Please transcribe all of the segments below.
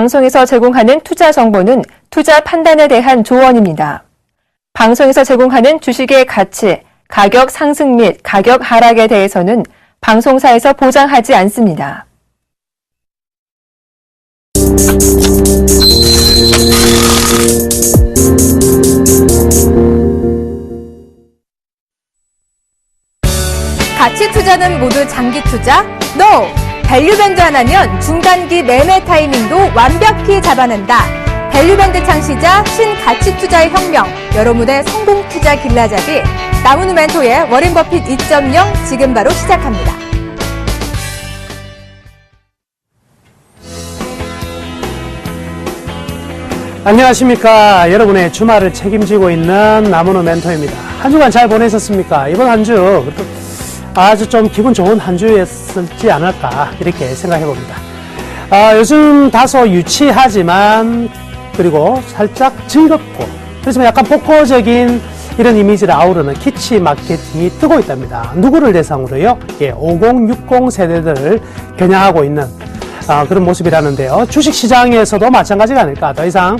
방송에서 제공하는 투자 정보는 투자 판단에 대한 조언입니다. 방송에서 제공하는 주식의 가치, 가격 상승 및 가격 하락에 대해서는 방송사에서 보장하지 않습니다. 가치 투자는 모두 장기 투자? NO! 밸류밴드 하나면 중단기 매매 타이밍도 완벽히 잡아낸다. 밸류밴드 창시자 신가치 투자의 혁명, 여러분의 성공 투자 길라잡이 나무누 멘토의 워렌 버핏 2.0 지금 바로 시작합니다. 안녕하십니까. 여러분의 주말을 책임지고 있는 나무누 멘토입니다. 한 주간 잘 보내셨습니까? 이번 한 주 아주 좀 기분 좋은 한 주였을지 않을까 이렇게 생각해 봅니다. 요즘 다소 유치하지만 그리고 살짝 즐겁고 그렇지만 약간 포커적인 이런 이미지를 아우르는 키치 마케팅이 뜨고 있답니다. 누구를 대상으로요? 5060 세대들을 겨냥하고 있는 그런 모습이라는데요. 주식시장에서도 마찬가지가 아닐까. 더 이상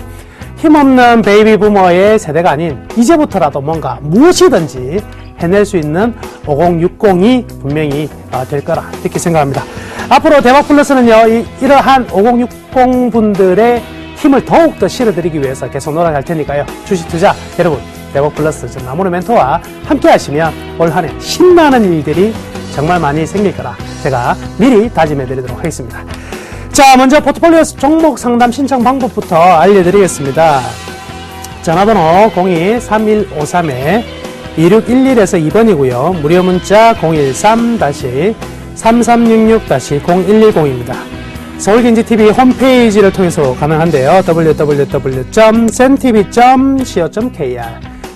힘없는 베이비 부머의 세대가 아닌 이제부터라도 뭔가 무엇이든지 해낼 수 있는 5060이 분명히 될 거라 이렇게 생각합니다. 앞으로 대박플러스는요, 이러한 5060 분들의 힘을 더욱더 실어드리기 위해서 계속 노력할 테니까요. 주식 투자 여러분, 대박플러스 나무누 멘토와 함께 하시면 올 한 해 신나는 일들이 정말 많이 생길 거라 제가 미리 다짐해 드리도록 하겠습니다. 자, 먼저 포트폴리오 종목 상담 신청 방법부터 알려드리겠습니다. 전화번호 02-3153-2611에서 2번이고요. 무료 문자 013-3366-0110입니다. 서울경제TV 홈페이지를 통해서 가능한데요. www.sentv.co.kr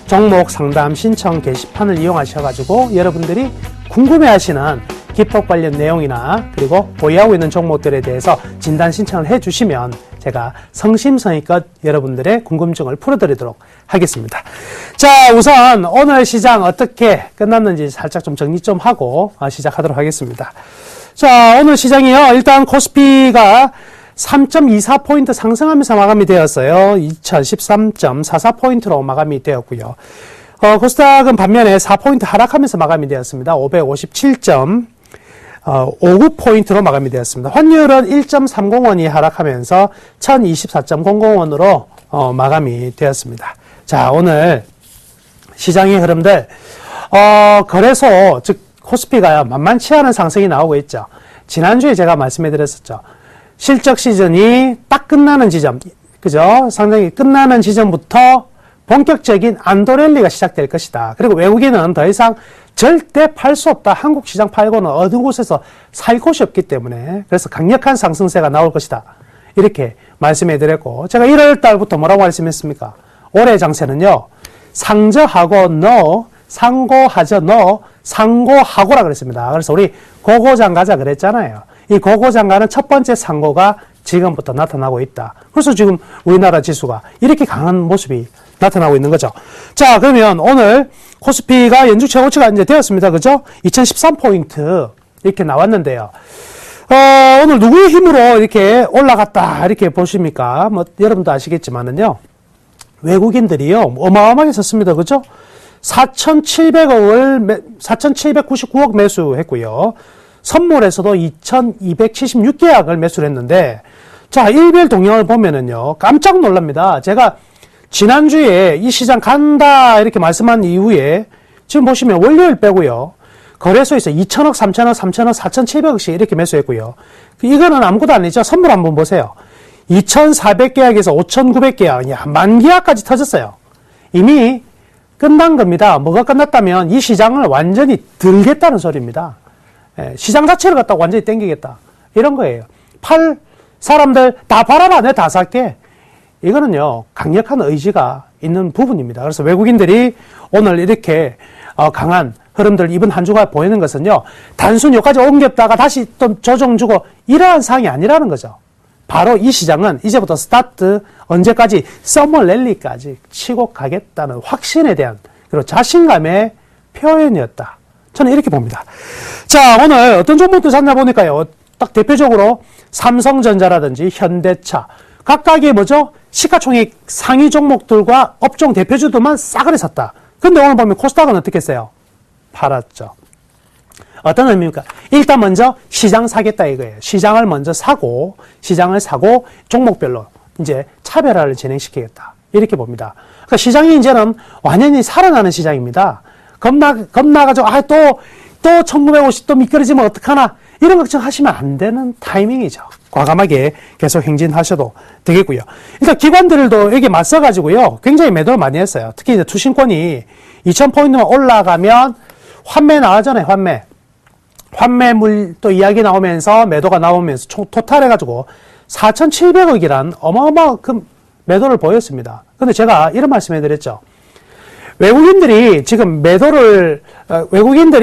종목 상담 신청 게시판을 이용하셔가지고 여러분들이 궁금해하시는 기법 관련 내용이나 그리고 보유하고 있는 종목들에 대해서 진단 신청을 해주시면 제가 성심성의껏 여러분들의 궁금증을 풀어드리도록 하겠습니다. 자, 우선 오늘 시장 어떻게 끝났는지 살짝 좀 정리 좀 하고 시작하도록 하겠습니다. 자, 오늘 시장이요. 일단 코스피가 3.24포인트 상승하면서 마감이 되었어요. 2013.44포인트로 마감이 되었고요. 코스닥은 반면에 4포인트 하락하면서 마감이 되었습니다. 557.59포인트로 마감이 되었습니다. 환율은 1.30원이 하락하면서 1024.00원으로 마감이 되었습니다. 자, 오늘 시장의 흐름들, 거래소, 즉, 코스피가요, 만만치 않은 상승이 나오고 있죠. 지난주에 제가 말씀해 드렸었죠. 실적 시즌이 딱 끝나는 지점, 그죠? 상당히 끝나는 지점부터 본격적인 안도랠리가 시작될 것이다. 그리고 외국인은 더 이상 절대 팔 수 없다. 한국 시장 팔고는 어느 곳에서 살 곳이 없기 때문에 그래서 강력한 상승세가 나올 것이다. 이렇게 말씀해 드렸고 제가 1월 달부터 뭐라고 말씀했습니까? 올해 장세는요. 상저하고 너, 상고하저 너, 상고하고라 그랬습니다. 그래서 우리 고고장가자 그랬잖아요. 이 고고장가는 첫 번째 상고가 지금부터 나타나고 있다. 그래서 지금 우리나라 지수가 이렇게 강한 모습이 나타나고 있는 거죠. 자, 그러면 오늘 코스피가 연중 최고치가 이제 되었습니다. 그죠? 2013포인트 이렇게 나왔는데요. 오늘 누구의 힘으로 이렇게 올라갔다 이렇게 보십니까? 뭐 여러분도 아시겠지만은요. 외국인들이요. 어마어마하게 섰습니다. 그죠? 4,799억 매수했고요. 선물에서도 2,276계약을 매수를 했는데 자, 일별 동향을 보면은요. 깜짝 놀랍니다. 제가 지난주에 이 시장 간다 이렇게 말씀한 이후에 지금 보시면 월요일 빼고요. 거래소에서 2천억, 3천억, 3천억, 4,700억씩 이렇게 매수했고요. 이거는 아무것도 아니죠. 선물 한번 보세요. 2,400계약에서 5,900계약, 야, 만계약까지 터졌어요. 이미 끝난 겁니다. 뭐가 끝났다면 이 시장을 완전히 들겠다는 소리입니다. 시장 자체를 갖다가 완전히 땡기겠다. 이런 거예요. 사람들 다 팔아라, 내 다 살게. 이거는요, 강력한 의지가 있는 부분입니다. 그래서 외국인들이 오늘 이렇게 강한 흐름들 이번 한 주가 보이는 것은요, 단순히 여기까지 옮겼다가 다시 또 조정 주고 이러한 상황이 아니라는 거죠. 바로 이 시장은 이제부터 스타트, 언제까지 서머 랠리까지 치고 가겠다는 확신에 대한 그리고 자신감의 표현이었다. 저는 이렇게 봅니다. 자, 오늘 어떤 종목들 샀나 보니까요, 딱 대표적으로 삼성전자라든지 현대차, 각각의 뭐죠? 시가총액 상위 종목들과 업종 대표주들만 싸그리 샀다. 근데 오늘 보면 코스닥은 어떻게 했어요? 팔았죠. 어떤 의미입니까? 일단 먼저 시장 사겠다 이거예요. 시장을 먼저 사고, 종목별로 이제 차별화를 진행시키겠다. 이렇게 봅니다. 그러니까 시장이 이제는 완전히 살아나는 시장입니다. 겁나가지고, 또 1950 또 미끄러지면 어떡하나. 이런 걱정하시면 안 되는 타이밍이죠. 과감하게 계속 행진하셔도 되겠고요. 일단 기관들도 여기 맞서가지고요. 굉장히 매도를 많이 했어요. 특히 이제 투신권이 2000포인트만 올라가면 환매 나왔잖아요. 환매물 또 이야기 나오면서 매도가 나오면서 총 토탈 해가지고 4,700억이란 어마어마한 매도를 보였습니다. 근데 제가 이런 말씀 해드렸죠. 외국인들이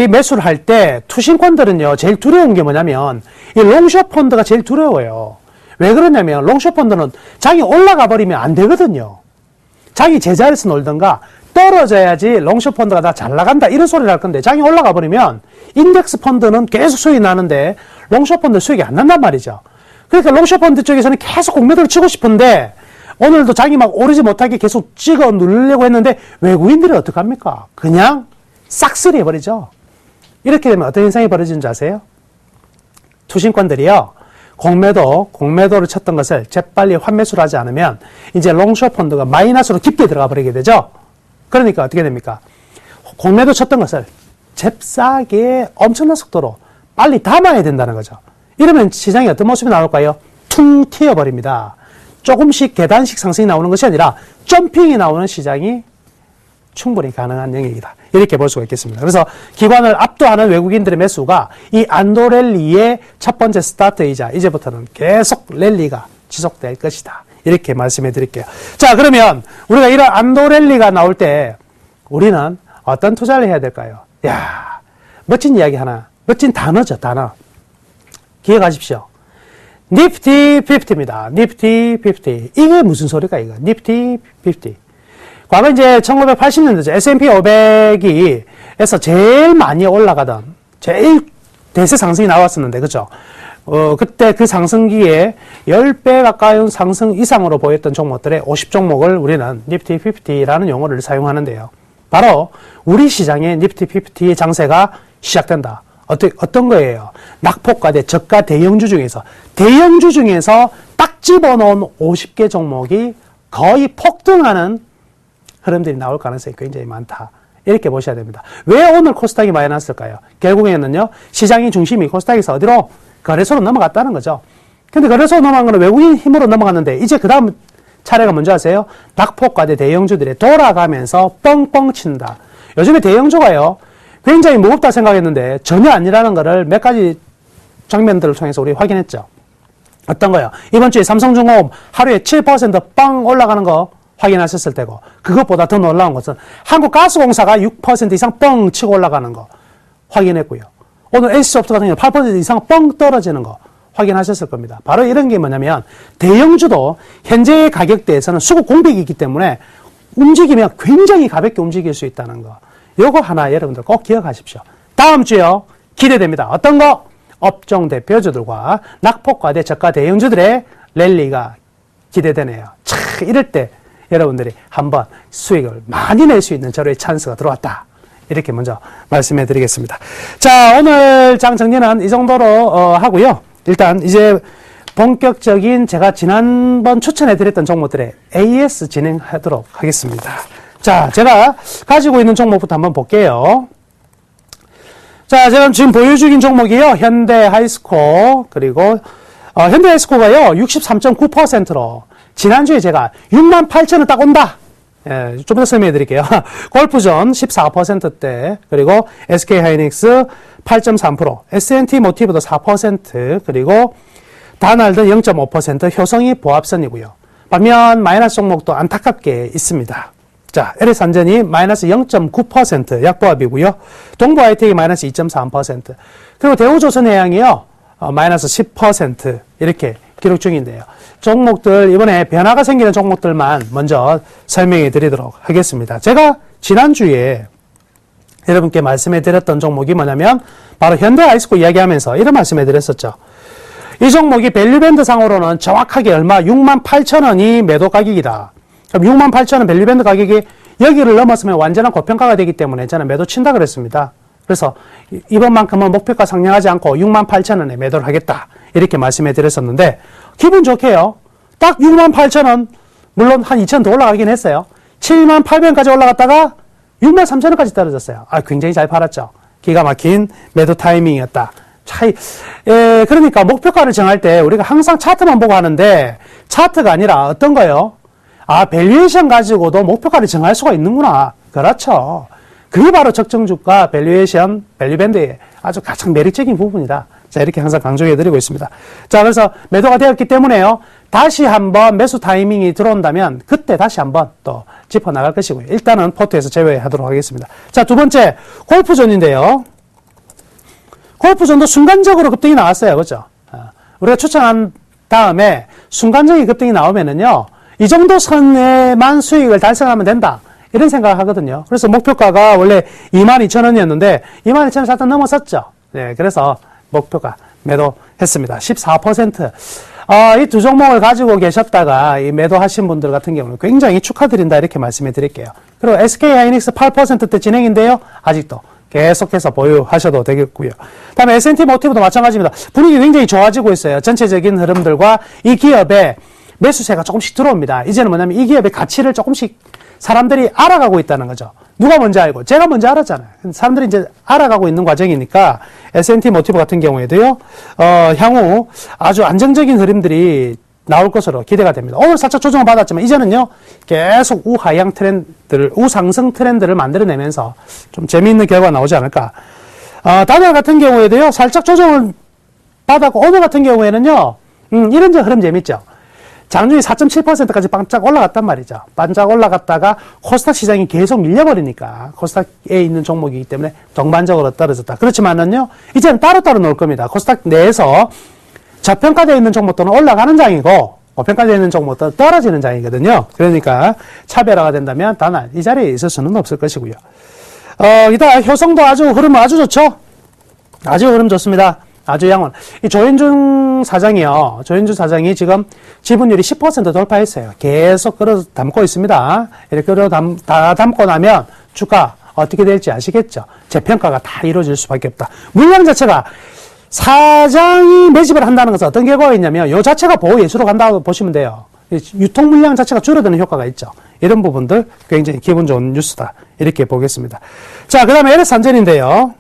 매수를 할 때 투신권들은요, 제일 두려운 게 뭐냐면, 이 롱숏 펀드가 제일 두려워요. 왜 그러냐면, 롱숏 펀드는 장이 올라가 버리면 안 되거든요. 장이 제자리에서 놀던가, 떨어져야지 롱숏 펀드가 다 잘 나간다, 이런 소리를 할 건데, 장이 올라가 버리면, 인덱스 펀드는 계속 수익이 나는데, 롱숏 펀드 수익이 안 난단 말이죠. 그러니까 롱숏 펀드 쪽에서는 계속 공매도를 치고 싶은데, 오늘도 장이 막 오르지 못하게 계속 찍어 누르려고 했는데 외국인들이 어떡합니까? 그냥 싹쓸이 해버리죠. 이렇게 되면 어떤 현상이 벌어지는 줄 아세요? 투신권들이요. 공매도를 쳤던 것을 재빨리 환매수를 하지 않으면 이제 롱숏 펀드가 마이너스로 깊게 들어가 버리게 되죠. 그러니까 어떻게 됩니까? 공매도 쳤던 것을 잽싸게 엄청난 속도로 빨리 담아야 된다는 거죠. 이러면 시장이 어떤 모습이 나올까요? 퉁 튀어버립니다. 조금씩 계단식 상승이 나오는 것이 아니라 점핑이 나오는 시장이 충분히 가능한 영역이다. 이렇게 볼 수가 있겠습니다. 그래서 기관을 압도하는 외국인들의 매수가 이 안도랠리의 첫 번째 스타트이자 이제부터는 계속 랠리가 지속될 것이다. 이렇게 말씀해 드릴게요. 자, 그러면 우리가 이런 안도랠리가 나올 때 우리는 어떤 투자를 해야 될까요? 야, 멋진 이야기 하나, 멋진 단어죠, 단어. 기억하십시오. 니프티 50입니다. 니프티 50. 이게 무슨 소리가 이거? 니프티 50. 과거 이제 1980년대죠. S&P 500이 에서 제일 많이 올라가던 제일 대세 상승이 나왔었는데, 그죠? 그때 그 상승기에 10배 가까운 상승 이상으로 보였던 종목들의 50종목을 우리는 니프티 50라는 용어를 사용하는데요. 바로 우리 시장의 니프티 50의 장세가 시작된다. 어떤 거예요? 낙폭과대 저가 대형주 중에서 딱 집어넣은 50개 종목이 거의 폭등하는 흐름들이 나올 가능성이 굉장히 많다. 이렇게 보셔야 됩니다. 왜 오늘 코스닥이 많이 났을까요? 결국에는요, 시장의 중심이 코스닥에서 어디로? 거래소로 넘어갔다는 거죠. 근데 거래소로 넘어간 거는 외국인 힘으로 넘어갔는데, 이제 그 다음 차례가 뭔지 아세요? 낙폭과대 대형주들이 돌아가면서 뻥뻥 친다. 요즘에 대형주가요, 굉장히 무겁다 생각했는데 전혀 아니라는 거를 몇 가지 장면들을 통해서 우리 확인했죠. 어떤 거요? 이번 주에 삼성중공업 하루에 7% 빵 올라가는 거 확인하셨을 테고, 그것보다 더 놀라운 것은 한국가스공사가 6% 이상 뻥 치고 올라가는 거 확인했고요. 오늘 S소프트 같은 경우는 8% 이상 뻥 떨어지는 거 확인하셨을 겁니다. 바로 이런 게 뭐냐면 대형주도 현재의 가격대에서는 수급 공백이 있기 때문에 움직이면 굉장히 가볍게 움직일 수 있다는 거. 요거 하나 여러분들 꼭 기억하십시오. 다음 주요. 기대됩니다. 어떤 거? 업종 대표주들과 낙폭과대 저가 대형주들의 랠리가 기대되네요. 이럴 때 여러분들이 한번 수익을 많이 낼 수 있는 저의 찬스가 들어왔다. 이렇게 먼저 말씀해 드리겠습니다. 자, 오늘 장 정리는 이 정도로 하고요. 일단 이제 본격적인 제가 지난번 추천해 드렸던 종목들의 AS 진행하도록 하겠습니다. 자, 제가 가지고 있는 종목부터 한번 볼게요. 자, 제가 지금 보유 중인 종목이요. 현대하이스코, 그리고, 현대하이스코가요, 63.9%로, 지난주에 제가 68,000원 딱 온다. 예, 좀 더 설명해 드릴게요. 골프존 14%대, 그리고 SK하이닉스 8.3%, S&T 모티브도 4%, 그리고 다날드 0.5%, 효성이 보합선이고요. 반면 마이너스 종목도 안타깝게 있습니다. 자, LS안전이 마이너스 0.9% 약보합이고요. 동부아이텍이 마이너스 2.3%. 그리고 대우조선해양이요, 마이너스 10% 이렇게 기록 중인데요. 종목들, 이번에 변화가 생기는 종목들만 먼저 설명해 드리도록 하겠습니다. 제가 지난주에 여러분께 말씀해 드렸던 종목이 뭐냐면, 바로 현대아이스코 이야기하면서 이런 말씀해 드렸었죠. 이 종목이 밸류밴드 상으로는 정확하게 얼마? 68,000원이 매도 가격이다. 그럼 68,000원 밸류밴드 가격이 여기를 넘었으면 완전한 고평가가 되기 때문에 저는 매도 친다 그랬습니다. 그래서 이번만큼은 목표가 상향하지 않고 68,000원에 매도를 하겠다. 이렇게 말씀해 드렸었는데 기분 좋게요. 딱 68,000원, 물론 한 2,000원 더 올라가긴 했어요. 78,000원까지 올라갔다가 63,000원까지 떨어졌어요. 굉장히 잘 팔았죠. 기가 막힌 매도 타이밍이었다. 그러니까 목표가를 정할 때 우리가 항상 차트만 보고 하는데 차트가 아니라 어떤 거요? 밸류에이션 가지고도 목표가를 정할 수가 있는구나. 그렇죠. 그게 바로 적정주가 밸류에이션, 밸류밴드의 아주 가장 매력적인 부분이다. 자, 이렇게 항상 강조해드리고 있습니다. 자, 그래서 매도가 되었기 때문에요. 다시 한번 매수 타이밍이 들어온다면 그때 다시 한번 또 짚어나갈 것이고요. 일단은 포트에서 제외하도록 하겠습니다. 자, 두 번째, 골프존인데요. 골프존도 순간적으로 급등이 나왔어요. 그죠? 우리가 추천한 다음에 순간적인 급등이 나오면은요, 이 정도 선에만 수익을 달성하면 된다. 이런 생각을 하거든요. 그래서 목표가가 원래 22,000원이었는데 22,000원 살짝 넘어섰죠. 네, 그래서 목표가 매도했습니다. 14%. 이 두 종목을 가지고 계셨다가 이 매도하신 분들 같은 경우는 굉장히 축하드린다 이렇게 말씀해 드릴게요. 그리고 SK하이닉스 8%대 진행인데요. 아직도 계속해서 보유하셔도 되겠고요. 다음에 S&T 모티브도 마찬가지입니다. 분위기 굉장히 좋아지고 있어요. 전체적인 흐름들과 이 기업의 매수세가 조금씩 들어옵니다. 이제는 뭐냐면 이 기업의 가치를 조금씩 사람들이 알아가고 있다는 거죠. 누가 먼저 알고? 제가 먼저 알았잖아요. 사람들이 이제 알아가고 있는 과정이니까 S&T 모티브 같은 경우에도요, 향후 아주 안정적인 흐름들이 나올 것으로 기대가 됩니다. 오늘 살짝 조정을 받았지만 이제는요, 계속 우하향 트렌드를, 우상승 트렌드를 만들어내면서 좀 재미있는 결과가 나오지 않을까. 다들 같은 경우에도요, 살짝 조정을 받았고, 오늘 같은 경우에는요, 이런 흐름 재밌죠. 장중에 4.7%까지 반짝 올라갔단 말이죠. 반짝 올라갔다가 코스닥 시장이 계속 밀려버리니까 코스닥에 있는 종목이기 때문에 동반적으로 떨어졌다. 그렇지만은요, 이제는 따로따로 놓을 겁니다. 코스닥 내에서 저평가되어 있는 종목들은 올라가는 장이고 고평가되어 있는 종목들은 떨어지는 장이거든요. 그러니까 차별화가 된다면 단한 이 자리에 있을 수는 없을 것이고요. 이따 효성도 흐름 아주 좋죠? 아주 흐름 좋습니다. 아주 양원. 이 조현준 사장이 지금 지분율이 10% 돌파했어요. 계속 끌어 담고 있습니다. 이렇게 다 담고 나면 주가 어떻게 될지 아시겠죠? 재평가가 다 이루어질 수밖에 없다. 물량 자체가 사장이 매집을 한다는 것은 어떤 결과가 있냐면 이 자체가 보호 예수로 간다고 보시면 돼요. 유통 물량 자체가 줄어드는 효과가 있죠. 이런 부분들 굉장히 기분 좋은 뉴스다. 이렇게 보겠습니다. 자, 그 다음에 LS산전인데요.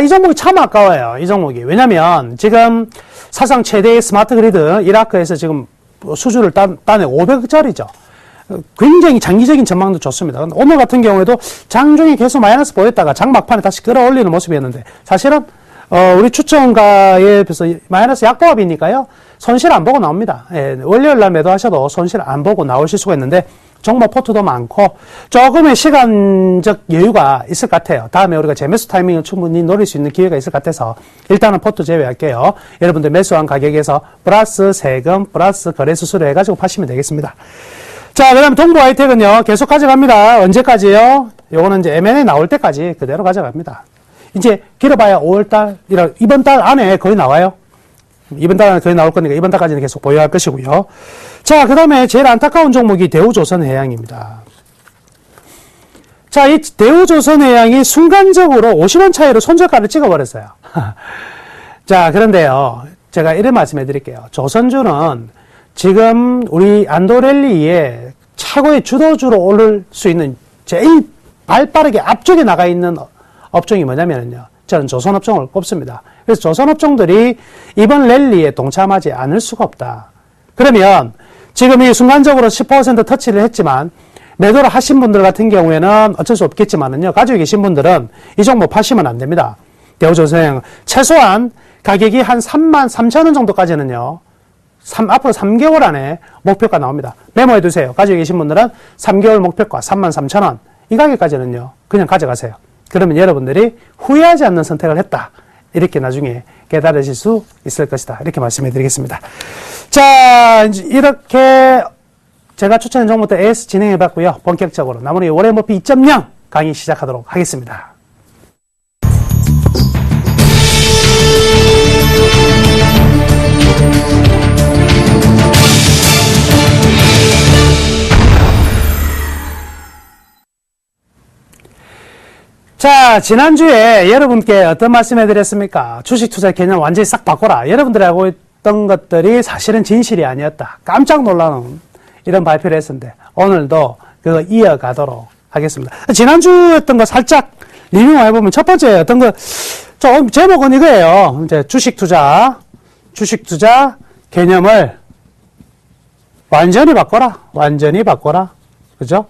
이 종목이 참 아까워요. 이 종목이. 왜냐면 지금 사상 최대의 스마트 그리드 이라크에서 지금 수주를 따내 500억짜리죠. 굉장히 장기적인 전망도 좋습니다. 오늘 같은 경우에도 장중에 계속 마이너스 보였다가 장 막판에 다시 끌어올리는 모습이었는데 사실은 우리 추천가에 비해서 마이너스 약보합이니까요. 손실 안 보고 나옵니다. 예, 월요일 날 매도하셔도 손실 안 보고 나오실 수가 있는데 종목 포트도 많고 조금의 시간적 여유가 있을 것 같아요. 다음에 우리가 재매수 타이밍을 충분히 노릴 수 있는 기회가 있을 것 같아서 일단은 포트 제외할게요. 여러분들 매수한 가격에서 플러스 세금, 플러스 거래 수수료 해가지고 파시면 되겠습니다. 자, 그 다음에 동부 하이텍은요, 계속 가져갑니다. 언제까지요? 요거는 이제 M&A 나올 때까지 그대로 가져갑니다. 이제 길어봐야 5월달, 이번 달 안에 거의 나와요. 이번 달 안에 거의 나올 거니까 이번 달까지는 계속 보유할 것이고요. 자, 그 다음에 제일 안타까운 종목이 대우조선해양입니다. 자, 이 대우조선해양이 순간적으로 50원 차이로 손절가를 찍어버렸어요. 자, 그런데요, 제가 이런 말씀해 드릴게요. 조선주는 지금 우리 안도랠리에 최고의 주도주로 오를 수 있는 제일 발빠르게 앞쪽에 나가 있는 업종이 뭐냐면요. 저는 조선업종을 꼽습니다. 그래서 조선업종들이 이번 랠리에 동참하지 않을 수가 없다. 그러면 지금 이 순간적으로 10% 터치를 했지만 매도를 하신 분들 같은 경우에는 어쩔 수 없겠지만은요. 가지고 계신 분들은 이 종목 파시면 안 됩니다. 대우조선해양 최소한 가격이 한 33,000원 정도까지는요. 앞으로 3개월 안에 목표가 나옵니다. 메모해 두세요. 가지고 계신 분들은 3개월 목표가 33,000원. 이 가격까지는요. 그냥 가져가세요. 그러면 여러분들이 후회하지 않는 선택을 했다. 이렇게 나중에 깨달으실 수 있을 것이다. 이렇게 말씀해 드리겠습니다. 자, 이렇게 제가 추천한 종목부터 AS 진행해 봤고요. 본격적으로 나머지 워렌 버핏 2.0 강의 시작하도록 하겠습니다. 자, 지난주에 여러분께 어떤 말씀 해드렸습니까? 주식 투자 개념 완전히 싹 바꿔라. 여러분들이 알고 있던 것들이 사실은 진실이 아니었다. 깜짝 놀라는 이런 발표를 했었는데, 오늘도 그거 이어가도록 하겠습니다. 지난주였던 거 살짝 리뷰 해보면 첫 번째 어떤 거, 제목은 이거예요. 이제 주식 투자 개념을 완전히 바꿔라. 완전히 바꿔라. 그죠?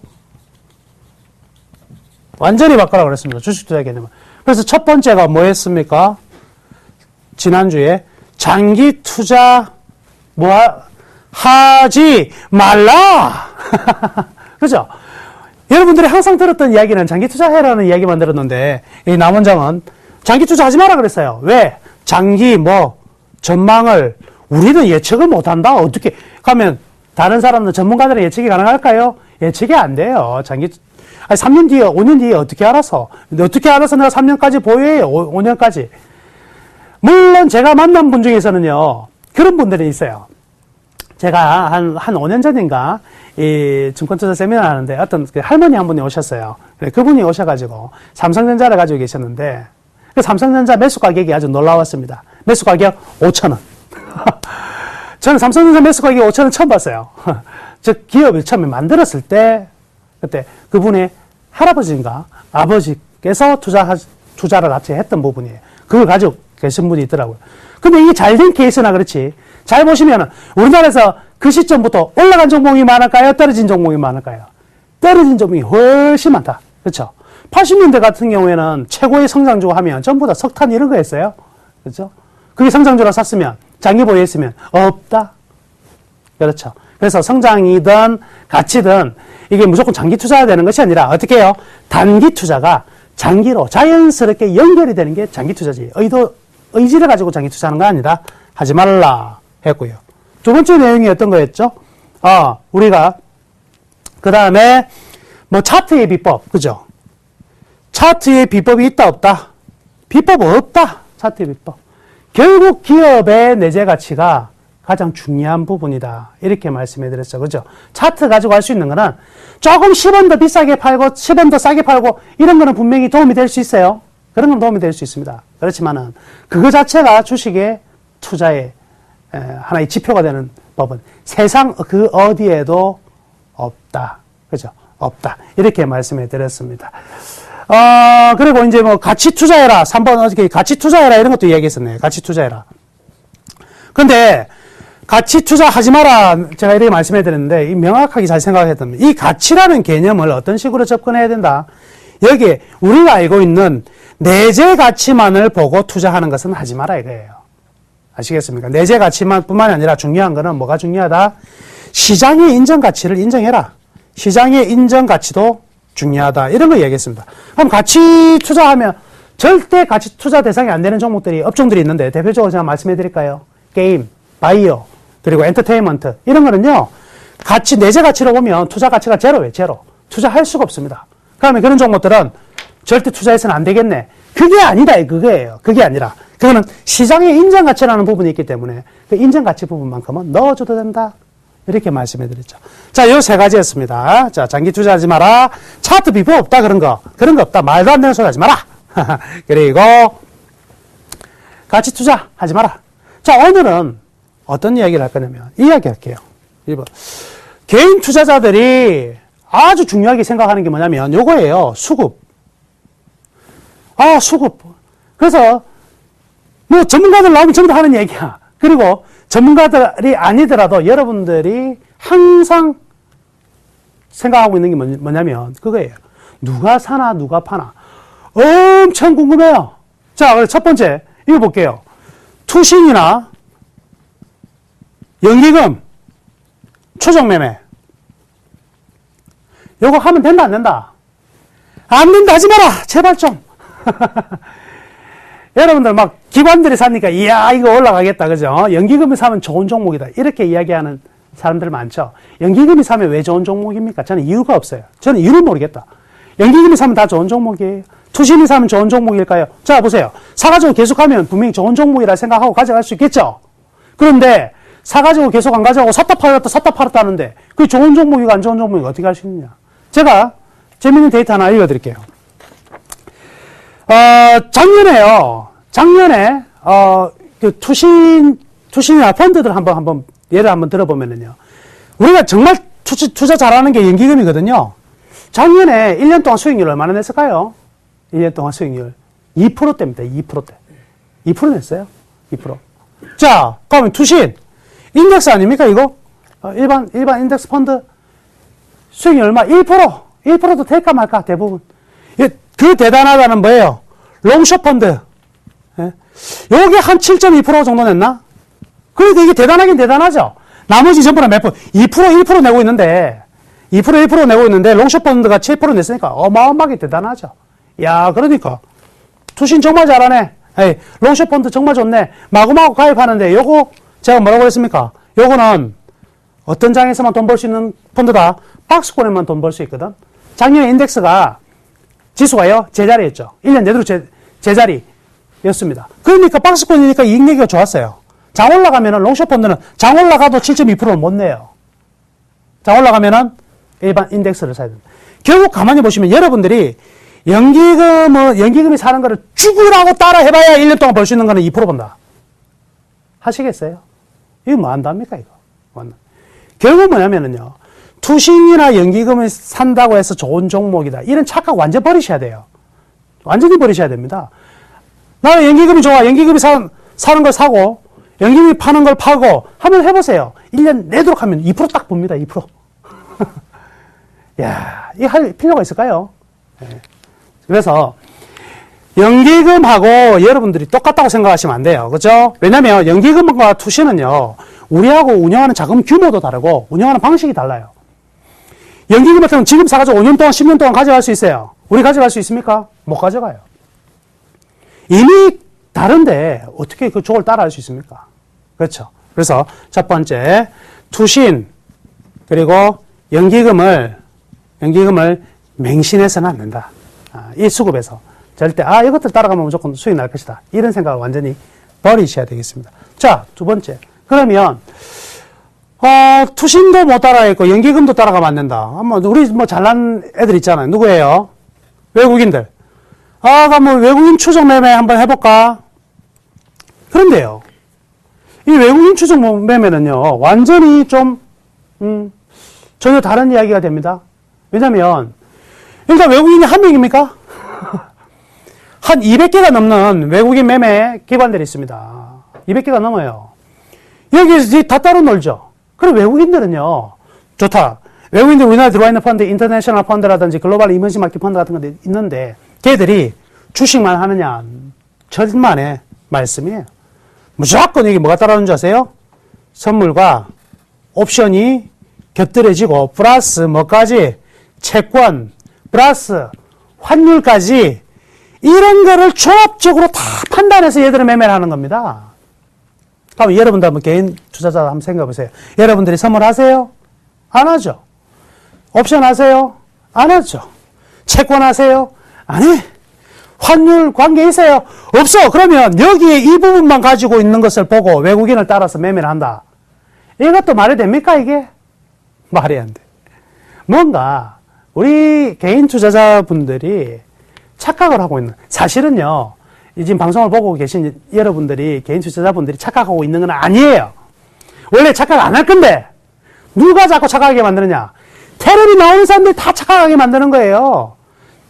완전히 바꿔라 그랬습니다. 주식 투자 개념을. 그래서 첫 번째가 뭐였습니까? 지난주에 장기 투자 하지 말라. 그죠? 여러분들이 항상 들었던 이야기는 장기 투자해라는 이야기만 들었는데 이 남원장은 장기 투자하지 마라 그랬어요. 왜? 장기 전망을 우리는 예측을 못한다. 어떻게 가면 다른 사람들 전문가들은 예측이 가능할까요? 예측이 안 돼요. 3년 뒤에, 5년 뒤에 어떻게 알아서 내가 3년까지 보유해요? 5년까지. 물론 제가 만난 분 중에서는요, 그런 분들이 있어요. 제가 한 5년 전인가, 이 증권투자 세미나 하는데 어떤 그 할머니 한 분이 오셨어요. 그분이 오셔가지고 삼성전자를 가지고 계셨는데, 그 삼성전자 매수 가격이 아주 놀라웠습니다. 매수 가격 5,000원. 저는 삼성전자 매수 가격 5,000원 처음 봤어요. 즉, 기업을 처음에 만들었을 때, 그때 그분의 할아버지인가 아버지께서 투자를 같이 했던 부분이에요. 그걸 가지고 계신 분이 있더라고요. 근데 이게 잘된 케이스나 그렇지. 잘 보시면은 우리나라에서 그 시점부터 올라간 종목이 많을까요? 떨어진 종목이 많을까요? 떨어진 종목이 훨씬 많다. 그렇죠? 80년대 같은 경우에는 최고의 성장주가 하면 전부 다 석탄 이런 거였어요. 그렇죠? 그게 성장주라 샀으면 장기 보유했으면 없다. 그렇죠? 그래서 성장이든 가치든 이게 무조건 장기 투자해야 되는 것이 아니라 어떻게 해요? 단기 투자가 장기로 자연스럽게 연결이 되는 게 장기 투자지. 의지를 가지고 장기 투자하는 거 아니라 하지 말라 했고요. 두 번째 내용이 어떤 거였죠? 우리가 그 다음에 차트의 비법, 그죠? 차트의 비법이 있다 없다? 비법 없다. 차트의 비법. 결국 기업의 내재 가치가 가장 중요한 부분이다. 이렇게 말씀해 드렸죠. 그죠? 차트 가지고 할 수 있는 거는 조금 10원 더 비싸게 팔고 10원 더 싸게 팔고 이런 거는 분명히 도움이 될 수 있어요. 그런 건 도움이 될 수 있습니다. 그렇지만은 그거 자체가 주식의 투자의 하나의 지표가 되는 법은 세상 그 어디에도 없다. 그죠? 없다. 이렇게 말씀해 드렸습니다. 그리고 이제 같이 투자해라. 3번 어떻게 같이 투자해라 이런 것도 이야기했었네요. 같이 투자해라. 근데 가치 투자하지 마라. 제가 이렇게 말씀해 드렸는데, 명확하게 잘 생각해야 됩니다. 이 가치라는 개념을 어떤 식으로 접근해야 된다? 여기에 우리가 알고 있는 내재 가치만을 보고 투자하는 것은 하지 마라 이거예요. 아시겠습니까? 내재 가치만 뿐만이 아니라 중요한 거는 뭐가 중요하다? 시장의 인정 가치를 인정해라. 시장의 인정 가치도 중요하다. 이런 거 얘기했습니다. 그럼 가치 투자하면 절대 가치 투자 대상이 안 되는 종목들이, 업종들이 있는데, 대표적으로 제가 말씀해 드릴까요? 게임, 바이오, 그리고 엔터테인먼트 이런 거는요 가치 내재 가치로 보면 투자 가치가 제로예요. 제로. 투자할 수가 없습니다. 그러면 그런 종목들은 절대 투자해서는 안 되겠네. 그게 아니다. 그거예요. 그게 아니라 그거는 시장의 인정 가치라는 부분이 있기 때문에 그 인정 가치 부분만큼은 넣어줘도 된다. 이렇게 말씀해 드렸죠. 자, 요 세 가지였습니다. 자, 장기 투자하지 마라. 차트 비법 없다. 그런 거 없다. 말도 안 되는 소리 하지 마라. 그리고 가치 투자 하지 마라. 자, 오늘은 어떤 이야기를 할 거냐면, 이야기 할게요. 1번. 개인 투자자들이 아주 중요하게 생각하는 게 뭐냐면, 요거예요. 수급. 수급. 그래서, 전문가들 나오면 전부 다 하는 얘기야. 그리고 전문가들이 아니더라도 여러분들이 항상 생각하고 있는 게 뭐냐면, 그거예요. 누가 사나, 누가 파나. 엄청 궁금해요. 자, 첫 번째, 이거 볼게요. 투신이나 연기금, 추정매매. 요거 하면 된다, 안 된다? 안 된다, 하지 마라! 제발 좀. 여러분들 막 기관들이 사니까, 이야, 이거 올라가겠다, 그죠? 연기금이 사면 좋은 종목이다. 이렇게 이야기하는 사람들 많죠? 연기금이 사면 왜 좋은 종목입니까? 저는 이유가 없어요. 저는 이유를 모르겠다. 연기금이 사면 다 좋은 종목이에요. 투신이 사면 좋은 종목일까요? 자, 보세요. 사가지고 계속하면 분명히 좋은 종목이라 생각하고 가져갈 수 있겠죠? 그런데 사가지고 계속 안 가져가고 샀다 팔았다 하는데 그게 좋은 종목이고 안 좋은 종목이고 어떻게 할 수 있느냐. 제가 재밌는 데이터 하나 읽어드릴게요. 작년에 그 투신이나 펀드들 한번 예를 한번 들어보면은요. 우리가 정말 투자 잘하는 게 연기금이거든요. 작년에 1년 동안 수익률 얼마나 냈을까요? 1년 동안 수익률 2%대입니다. 2%대. 2% 냈어요. 2%. 자, 그러면 투신 인덱스 아닙니까 이거? 일반 인덱스 펀드 수익률 얼마? 1%. 1%도 될까 말까 대부분. 그 대단하다는 뭐예요? 롱숏 펀드. 예? 요게 한 7.2% 정도 냈나? 그래도 이게 대단하긴 대단하죠. 나머지 전부는 몇 %? 2%, 1% 내고 있는데 2%, 1% 내고 있는데 롱숏 펀드가 7% 냈으니까 어마어마하게 대단하죠. 야, 그러니까 투신 정말 잘하네. 에이, 롱숏 펀드 정말 좋네. 마구마구 가입하는데 요거 제가 뭐라고 했습니까? 요거는 어떤 장에서만 돈 벌 수 있는 펀드다. 박스권에만 돈 벌 수 있거든. 작년에 인덱스가 지수가요 제자리였죠. 1년 내도록 제자리였습니다. 그러니까 박스권이니까 이익 내기가 좋았어요. 장 올라가면은 롱숏 펀드는 장 올라가도 7.2%를 못 내요. 장 올라가면은 일반 인덱스를 사야 됩니다. 결국 가만히 보시면 여러분들이 연기금이 사는 거를 죽으라고 따라 해봐야 1년 동안 벌 수 있는 거는 2% 번다. 하시겠어요? 이거 뭐 한답니까, 이거? 결국 뭐냐면은요, 투신이나 연기금을 산다고 해서 좋은 종목이다. 이런 착각 완전 버리셔야 돼요. 완전히 버리셔야 됩니다. 나는 연기금이 좋아. 연기금이 사는 걸 사고, 연기금이 파는 걸 파고, 한번 해보세요. 1년 내도록 하면 2% 봅니다, 2%. 야, 이거 할 필요가 있을까요? 네. 그래서, 연기금하고 여러분들이 똑같다고 생각하시면 안 돼요. 그죠? 왜냐면, 연기금과 투신은요, 우리하고 운영하는 자금 규모도 다르고, 운영하는 방식이 달라요. 연기금 같은 경우는 지금 사가지고 5년 동안, 10년 동안 가져갈 수 있어요. 우리 가져갈 수 있습니까? 못 가져가요. 이미 다른데, 어떻게 그 쪽을 따라 할 수 있습니까? 그렇죠. 그래서, 첫 번째, 투신, 그리고 연기금을 맹신해서는 안 된다. 이 수급에서. 절대, 이것들 따라가면 무조건 수익 날 것이다. 이런 생각을 완전히 버리셔야 되겠습니다. 자, 두 번째. 그러면, 투신도 못 따라가고, 연기금도 따라가면 안 된다. 우리 잘난 애들 있잖아요. 누구예요? 외국인들. 그럼 외국인 추정 매매 한번 해볼까? 그런데요. 이 외국인 추정 매매는요, 완전히 좀, 전혀 다른 이야기가 됩니다. 왜냐면, 일단 외국인이 한 명입니까? 한 200개가 넘는 외국인 매매 기관들이 있습니다. 200개가 넘어요. 여기서 다 따로 놀죠. 그리고 외국인들은요, 좋다. 외국인들 우리나라에 들어와 있는 펀드, 인터내셔널 펀드라든지 글로벌 이머징 마켓 펀드 같은 거 있는데, 걔들이 주식만 하느냐? 천만의 말씀이에요. 무조건 여기 뭐가 따라오는 줄 아세요? 선물과 옵션이 곁들여지고, 플러스 뭐까지? 채권, 플러스 환율까지, 이런 거를 종합적으로 다 판단해서 얘들은 매매를 하는 겁니다. 그럼 여러분들 한번 개인 투자자 한번 생각해 보세요. 여러분들이 선물하세요? 안 하죠. 옵션 하세요? 안 하죠. 채권 하세요? 안 해. 환율 관계 있어요? 없어. 그러면 여기에 이 부분만 가지고 있는 것을 보고 외국인을 따라서 매매를 한다. 이것도 말이 됩니까, 이게? 말이 안 돼. 뭔가 우리 개인 투자자분들이 착각을 하고 있는, 사실은요, 지금 방송을 보고 계신 여러분들이, 개인 투자자분들이 착각하고 있는 건 아니에요. 원래 착각 안 할 건데, 누가 자꾸 착각하게 만드느냐? 텔레비 나오는 사람들이 다 착각하게 만드는 거예요.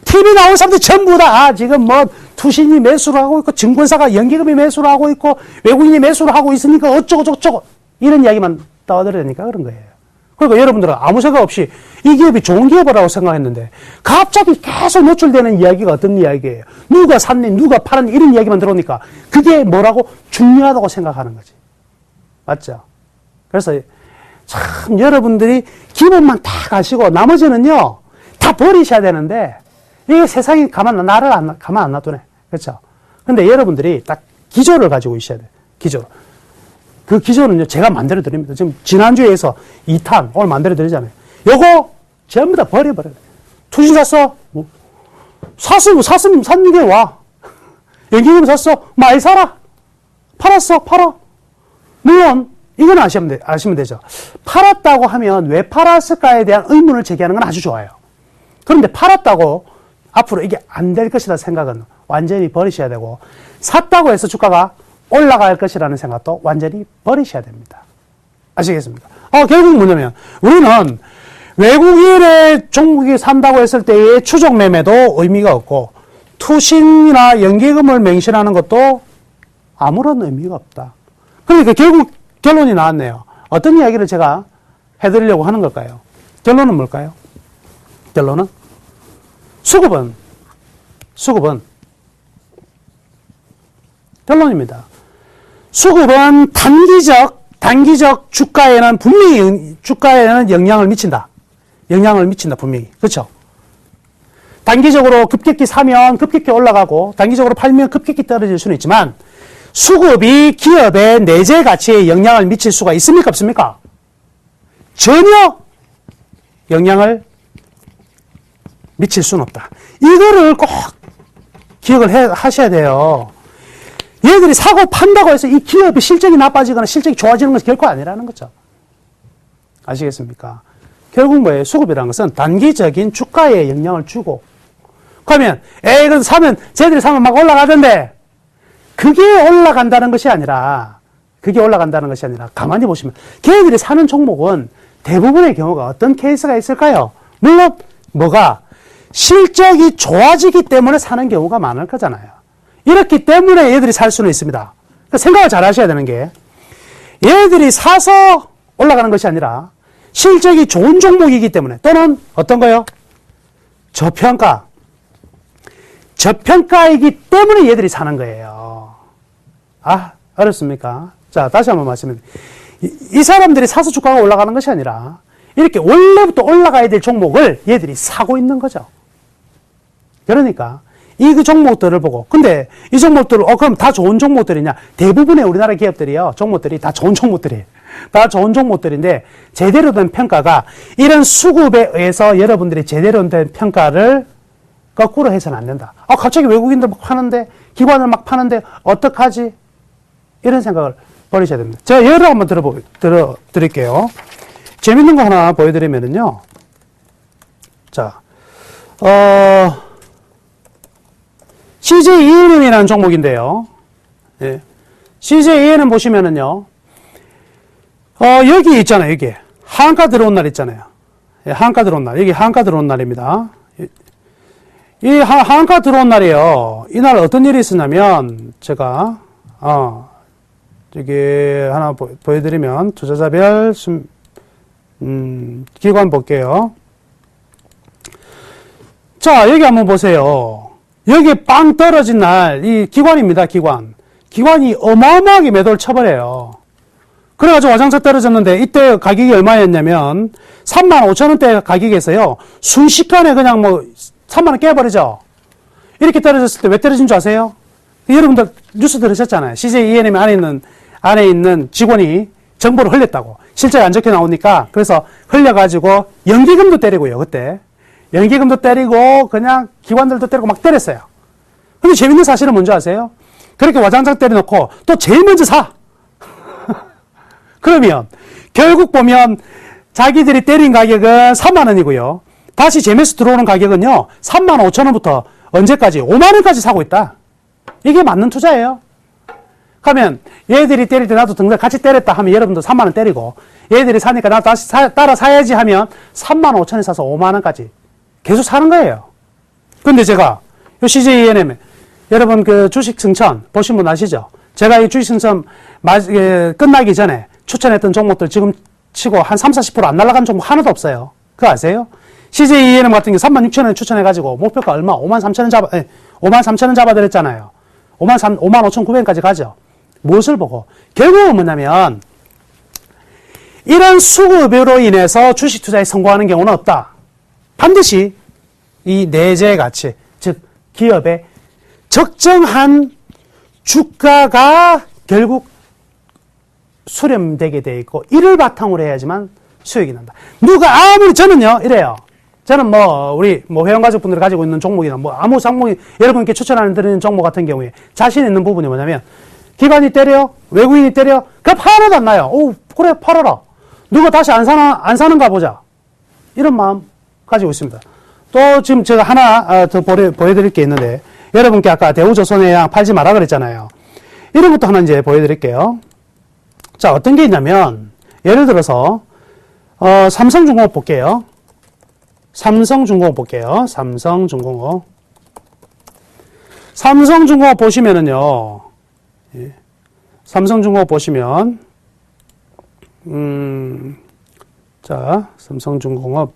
TV 나오는 사람들이 전부 다, 지금 투신이 매수를 하고 있고, 증권사가 연기금이 매수를 하고 있고, 외국인이 매수를 하고 있으니까 어쩌고, 이런 이야기만 떠들으니까 그런 거예요. 그러니까 여러분들은 아무 생각 없이 이 기업이 좋은 기업이라고 생각했는데 갑자기 계속 노출되는 이야기가 어떤 이야기예요? 누가 샀니? 누가 팔았니? 이런 이야기만 들어오니까 그게 뭐라고? 중요하다고 생각하는 거지. 맞죠? 그래서 참 여러분들이 기본만 다 가시고 나머지는요 다 버리셔야 되는데 이게 세상이 가만 안 놔두네. 그렇죠? 근데 여러분들이 딱 기조를 가지고 있어야 돼. 기조. 그 기조는요, 제가 만들어 드립니다. 지금 지난주에서 2탄, 오늘 만들어 드리잖아요. 요거, 전부 다 버려버려요. 투신 샀어? 샀으면 산 게 와. 연기금 샀어? 많이 사라. 팔았어? 팔아. 물론 이건 아시면 되죠. 팔았다고 하면 왜 팔았을까에 대한 의문을 제기하는 건 아주 좋아요. 그런데 팔았다고 앞으로 이게 안 될 것이다 생각은 완전히 버리셔야 되고, 샀다고 해서 주가가 올라갈 것이라는 생각도 완전히 버리셔야 됩니다. 아시겠습니까? 결국 뭐냐면 우리는 외국인의 종목이 산다고 했을 때의 추적 매매도 의미가 없고, 투신이나 연기금을 맹신하는 것도 아무런 의미가 없다. 그러니까 결국 결론이 나왔네요. 어떤 이야기를 제가 해드리려고 하는 걸까요? 결론은 뭘까요? 결론은 수급은 결론입니다. 수급은 단기적 주가에는 분명히 영향을 미친다. 분명히. 그렇죠? 단기적으로 급격히 사면 급격히 올라가고, 단기적으로 팔면 급격히 떨어질 수는 있지만, 수급이 기업의 내재 가치에 영향을 미칠 수가 있습니까? 없습니까? 전혀 영향을 미칠 수는 없다. 이거를 꼭 기억을 하셔야 돼요. 얘들이 사고 판다고 해서 이 기업의 실적이 나빠지거나 실적이 좋아지는 것은 결코 아니라는 거죠. 아시겠습니까? 결국 뭐예요? 수급이라는 것은 단기적인 주가에 영향을 주고, 그러면 이건 쟤들이 사면 막 올라가던데, 그게 올라간다는 것이 아니라 가만히 보시면 걔들이 사는 종목은 대부분의 경우가 어떤 케이스가 있을까요? 물론 실적이 좋아지기 때문에 사는 경우가 많을 거잖아요. 이렇기 때문에 얘들이 살 수는 있습니다. 그러니까 생각을 잘 하셔야 되는 게, 얘들이 사서 올라가는 것이 아니라 실적이 좋은 종목이기 때문에, 또는 어떤 거요? 저평가이기 때문에 얘들이 사는 거예요. 어렵습니까? 자, 다시 한번 말씀드립니다. 이 사람들이 사서 주가가 올라가는 것이 아니라 이렇게 원래부터 올라가야 될 종목을 얘들이 사고 있는 거죠. 그러니까 이 종목들을 보고, 근데 이 종목들을 그럼 다 좋은 종목들이냐? 대부분의 우리나라 기업들이요, 종목들이 다 좋은 종목들이에요. 다 좋은 종목들인데, 제대로 된 평가가 이런 수급에 의해서 여러분들이 제대로 된 평가를 거꾸로 해서는 안 된다. 갑자기 외국인들 막 파는데, 기관을 막 파는데 어떡하지? 이런 생각을 버리셔야 됩니다. 제가 예를 한번 들어드릴게요. 재밌는 거 하나 보여드리면은요. 자, CJ-ENM이라는 종목인데요. 예. CJ-ENM 보시면은요. 여기 있잖아요, 여기. 하한가 들어온 날 있잖아요. 예, 하한가 들어온 날. 여기 하한가 들어온 날입니다. 이 하한가 들어온 날이에요. 이날 어떤 일이 있었냐면, 제가, 저기, 하나 보여드리면, 투자자별, 기관 볼게요. 자, 여기 한번 보세요. 여기 빵 떨어진 날, 이 기관입니다, 기관이 어마어마하게 매도를 쳐버려요. 그래가지고 와장창 떨어졌는데, 이때 가격이 얼마였냐면, 35,000원대 가격에서요, 순식간에 그냥 3만원 깨버리죠. 이렇게 떨어졌을 때 왜 떨어진 줄 아세요? 여러분들 뉴스 들으셨잖아요. CJ-ENM 안에 있는 직원이 정보를 흘렸다고. 실적이 안 좋게 나오니까, 그래서 흘려가지고, 연기금도 때리고요, 그때. 연기금도 때리고, 그냥 기관들도 때리고 막 때렸어요. 근데 재밌는 사실은 뭔지 아세요? 그렇게 와장창 때려놓고, 또 제일 먼저 사! 그러면, 결국 보면, 자기들이 때린 가격은 3만원이고요. 다시 재매수 들어오는 가격은요, 35,000원부터 언제까지? 5만원까지 사고 있다. 이게 맞는 투자예요. 그러면 얘들이 때릴 때 나도 등등 같이 때렸다 하면 여러분도 3만원 때리고, 얘들이 사니까 나도 다시 따라 사야지 하면 35,000원에 사서 5만원까지 계속 사는 거예요. 근데 제가 요 CJ-ENM 여러분 그 주식 승천 보신 분 아시죠? 제가 이 주식 승천 끝나기 전에 추천했던 종목들 지금 치고 한 30, 40% 안 날아간 종목 하나도 없어요. 그거 아세요? CJ-ENM 같은 게 36,000원 추천해가지고 목표가 얼마? 53,000원 잡아드렸잖아요. 55,900원까지 가죠. 무엇을 보고? 결국은 뭐냐면, 이런 수급으로 인해서 주식 투자에 성공하는 경우는 없다. 반드시 이 내재 가치, 즉, 기업의 적정한 주가가 결국 수렴되게 되어 있고, 이를 바탕으로 해야지만 수익이 난다. 저는요, 이래요. 저는 우리 회원가족분들이 가지고 있는 종목이나 아무 종목이 여러분께 추천하는 드리는 종목 같은 경우에 자신 있는 부분이 뭐냐면, 기관이 때려? 외국인이 때려? 그 하나도 안 나요. 오, 그래, 팔아라. 누가 다시 안 사는가 보자. 이런 마음 가지고 있습니다. 또 지금 제가 하나 더 보여드릴 게 있는데, 여러분께 아까 대우조선해양 팔지 마라 그랬잖아요. 이런 것도 하나 이제 보여드릴게요. 자, 어떤 게 있냐면, 예를 들어서, 삼성중공업 볼게요. 삼성중공업 볼게요. 삼성중공업 보시면은요, 예. 삼성중공업 보시면, 자, 삼성중공업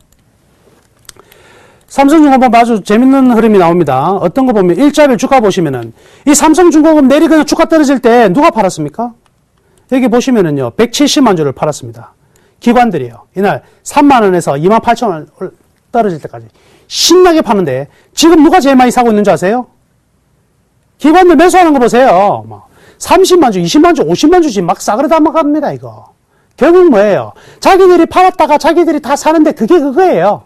아주 재밌는 흐름이 나옵니다. 어떤 거 보면, 일자별 주가 보시면은, 이 삼성중공업 내리 그냥 주가 떨어질 때 누가 팔았습니까? 여기 보시면은요, 170만 주를 팔았습니다. 기관들이요. 이날 3만원에서 28,000원 떨어질 때까지 신나게 파는데, 지금 누가 제일 많이 사고 있는 줄 아세요? 기관들 매수하는 거 보세요. 막 30만 주, 20만 주, 50만 주씩 막 싸그리 담아갑니다, 이거. 결국 뭐예요? 자기들이 팔았다가 자기들이 다 사는데 그게 그거예요.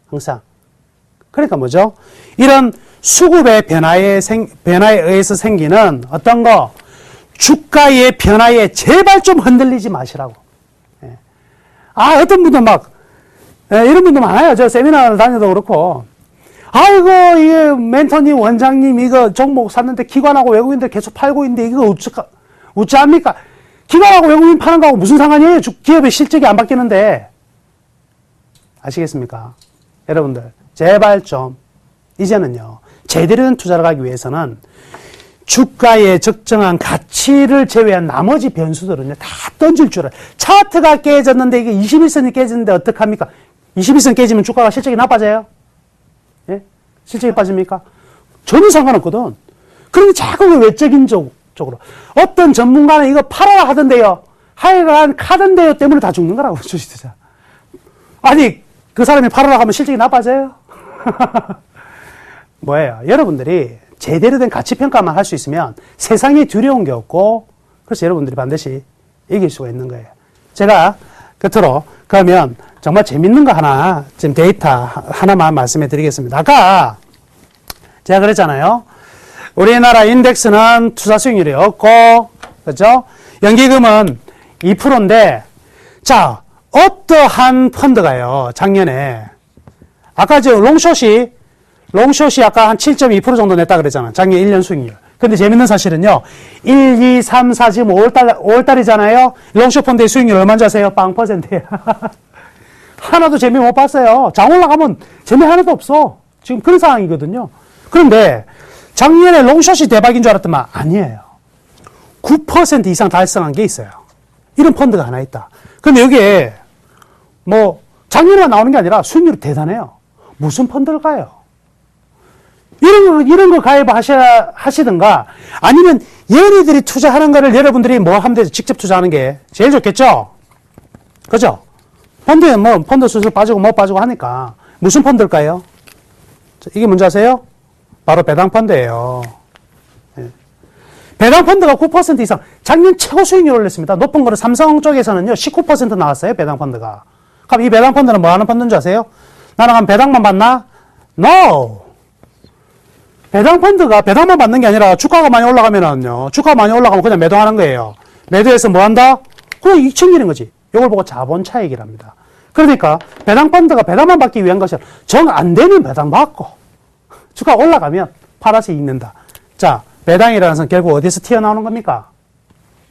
항상. 그러니까 뭐죠? 이런 수급의 변화에 의해서 생기는 어떤 거, 주가의 변화에 제발 좀 흔들리지 마시라고. 예. 어떤 분들 이런 분들 많아요. 저 세미나를 다녀도 그렇고. 아이고, 이게 멘토님, 원장님, 이거 종목 샀는데 기관하고 외국인들 계속 팔고 있는데 이거 어찌합니까? 기관하고 외국인 파는 거하고 무슨 상관이에요? 기업의 실적이 안 바뀌는데. 아시겠습니까? 여러분들, 제발 좀, 이제는요, 제대로 된 투자를 하기 위해서는 주가의 적정한 가치를 제외한 나머지 변수들은요, 다 던질 줄 알아요. 차트가 깨졌는데 이게 21선이 깨졌는데 어떡합니까? 21선 깨지면 주가가 실적이 나빠져요? 예? 실적이 빠집니까? 전혀 상관없거든. 그런데 자꾸 그 외적인 쪽으로. 어떤 전문가는 이거 팔아라 하던데요. 하여간 카던데요 때문에 다 죽는 거라고, 주식투자. 아니, 그 사람이 팔아라 하면 실적이 나빠져요? 뭐예요? 여러분들이 제대로 된 가치평가만 할 수 있으면 세상에 두려운 게 없고, 그래서 여러분들이 반드시 이길 수가 있는 거예요. 제가 끝으로, 그러면 정말 재밌는 거 하나, 지금 데이터 하나만 말씀해 드리겠습니다. 아까 제가 그랬잖아요. 우리나라 인덱스는 투자 수익률이 없고, 그죠? 연기금은 2%인데, 자, 어떠한 펀드가요, 작년에. 아까 저 롱숏이 아까 한 7.2% 정도 냈다 그랬잖아. 작년 1년 수익률. 근데 재밌는 사실은요, 1, 2, 3, 4, 지금 5월달이잖아요? 롱숏 펀드의 수익률 얼마인지 아세요? 0%예요. 하나도 재미 못 봤어요. 장 올라가면 재미 하나도 없어. 지금 그런 상황이거든요. 그런데 작년에 롱숏이 대박인 줄 알았더만 아니에요. 9% 이상 달성한 게 있어요. 이런 펀드가 하나 있다. 근데 여기에 작년에만 나오는 게 아니라 수익률이 대단해요. 무슨 펀드일까요? 이런 거 가입하시든가, 아니면 얘네들이 투자하는 거를 여러분들이 뭐 하면 되죠? 직접 투자하는 게 제일 좋겠죠? 그죠? 펀드에 펀드 수술 빠지고 못 빠지고 하니까. 무슨 펀드일까요? 이게 뭔지 아세요? 바로 배당펀드예요. 예. 배당펀드가 9% 이상, 작년 최고 수익률을 올렸습니다. 높은 거는 삼성 쪽에서는요, 19% 나왔어요, 배당펀드가. 그럼 이 배당펀드는 뭐 하는 펀드인 줄 아세요? 나는 그럼 배당만 받나? No! 배당펀드가 배당만 받는 게 아니라 주가가 많이 올라가면은요, 주가가 많이 올라가면 그냥 매도하는 거예요. 매도해서 뭐 한다? 그냥 이익 챙기는 거지. 이걸 보고 자본 차익이랍니다. 그러니까 배당펀드가 배당만 받기 위한 것이 정 안 되면 배당 받고, 주가가 올라가면 팔아서 읽는다. 자, 배당이라는 것은 결국 어디서 튀어나오는 겁니까?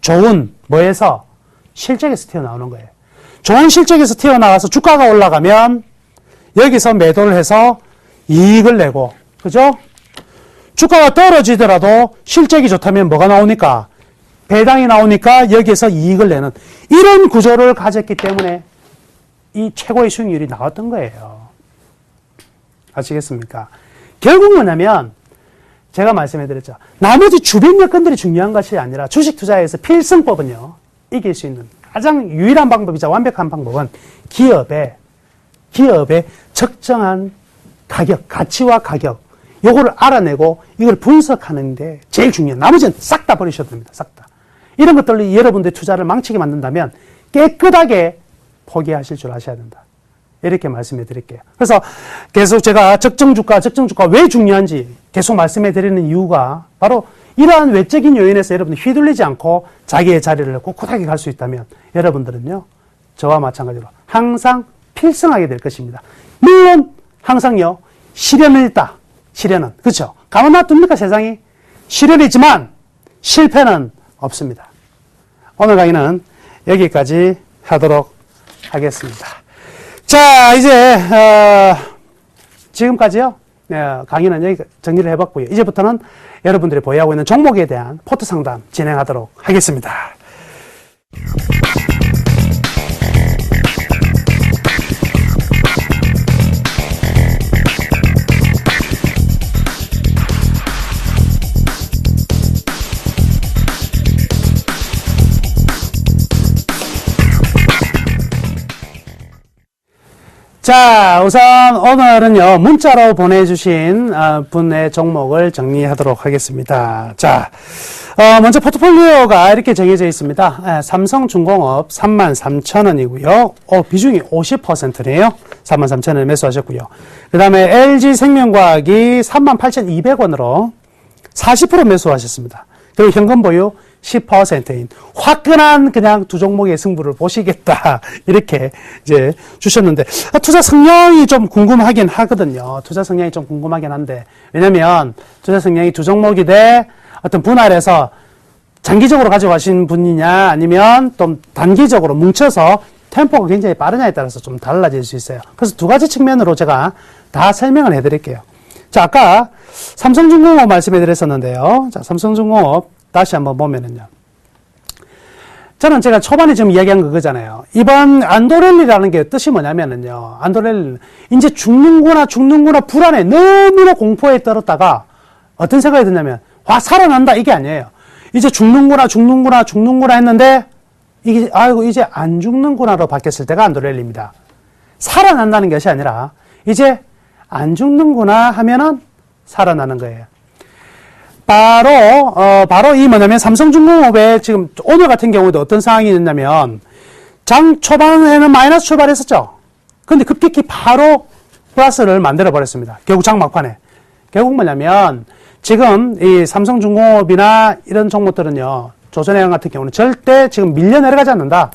좋은 뭐에서? 실적에서 튀어나오는 거예요. 좋은 실적에서 튀어나와서 주가가 올라가면 여기서 매도를 해서 이익을 내고, 그죠? 주가가 떨어지더라도 실적이 좋다면 뭐가 나오니까? 배당이 나오니까 여기에서 이익을 내는 이런 구조를 가졌기 때문에 이 최고의 수익률이 나왔던 거예요. 아시겠습니까? 결국 뭐냐면 제가 말씀해 드렸죠. 나머지 주변 여건들이 중요한 것이 아니라 주식 투자에서 필승법은요, 이길 수 있는 가장 유일한 방법이자 완벽한 방법은 기업의 적정한 가격, 가치와 가격, 요거를 알아내고 이걸 분석하는데 제일 중요한, 나머지는 싹 다 버리셔도 됩니다. 싹 다. 이런 것들이 여러분들의 투자를 망치게 만든다면 깨끗하게 포기하실 줄 아셔야 된다. 이렇게 말씀해 드릴게요. 그래서 계속 제가 적정주가 왜 중요한지 계속 말씀해 드리는 이유가 바로 이러한 외적인 요인에서 여러분들 휘둘리지 않고 자기의 자리를 꿋꿋하게 갈 수 있다면 여러분들은요, 저와 마찬가지로 항상 필승하게 될 것입니다. 물론 항상요, 시련은 있다. 시련은. 그렇죠? 가만 놔둡니까 세상이? 시련이지만 실패는 없습니다. 오늘 강의는 여기까지 하도록 하겠습니다. 자, 이제 지금까지요, 강의는 여기 정리를 해봤고요. 이제부터는 여러분들이 보유하고 있는 종목에 대한 포트 상담 진행하도록 하겠습니다. 자, 우선 오늘은요, 문자로 보내주신 분의 종목을 정리하도록 하겠습니다. 자, 먼저 포트폴리오가 이렇게 정해져 있습니다. 삼성중공업 33,000원이고요. 비중이 50%네요. 33,000원에 매수하셨고요. 그 다음에 LG생명과학이 38,200원으로 40% 매수하셨습니다. 그리고 현금 보유 10%인 화끈한 그냥 두 종목의 승부를 보시겠다 이렇게 이제 주셨는데, 투자 성향이 좀 궁금하긴 하거든요. 투자 성향이 좀 궁금하긴 한데, 왜냐면 투자 성향이 두 종목이 돼 어떤 분할해서 장기적으로 가져가신 분이냐 아니면 좀 단기적으로 뭉쳐서 템포가 굉장히 빠르냐에 따라서 좀 달라질 수 있어요. 그래서 두 가지 측면으로 제가 다 설명을 해드릴게요. 자, 아까 삼성중공업 말씀해 드렸었는데요. 자, 삼성중공업 다시 한번 보면은요. 저는 제가 초반에 지금 이야기한 그거잖아요. 이번 안도렐리라는 게 뜻이 뭐냐면은요. 안도렐리, 이제 죽는구나 불안해. 너무나 공포에 떨었다가 어떤 생각이 드냐면, 와, 살아난다. 이게 아니에요. 이제 죽는구나 했는데, 이게, 아이고, 이제 안 죽는구나로 바뀌었을 때가 안도렐리입니다. 살아난다는 것이 아니라, 이제 안 죽는구나 하면은 살아나는 거예요. 바로 이 뭐냐면 삼성중공업에 지금 오늘 같은 경우도 어떤 상황이 있냐면 장 초반에는 마이너스 출발했었죠. 근데 급격히 바로 플러스를 만들어 버렸습니다. 결국 장 막판에. 결국 뭐냐면 지금 이 삼성중공업이나 이런 종목들은요, 조선해양 같은 경우는 절대 지금 밀려 내려가지 않는다.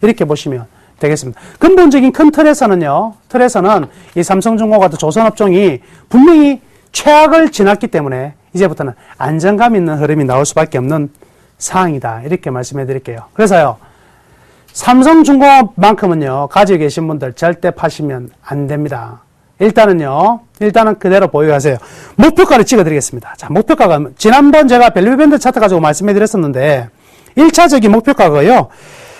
이렇게 보시면 되겠습니다. 근본적인 큰 틀에서는 이 삼성중공업 같은 조선업종이 분명히 최악을 지났기 때문에 이제부터는 안정감 있는 흐름이 나올 수밖에 없는 상황이다. 이렇게 말씀해 드릴게요. 그래서요, 삼성중공업만큼은요, 가지고 계신 분들 절대 파시면 안 됩니다. 일단은 그대로 보유하세요. 목표가를 찍어 드리겠습니다. 자, 목표가가, 지난번 제가 밸류밴드 차트 가지고 말씀해 드렸었는데, 1차적인 목표가가요,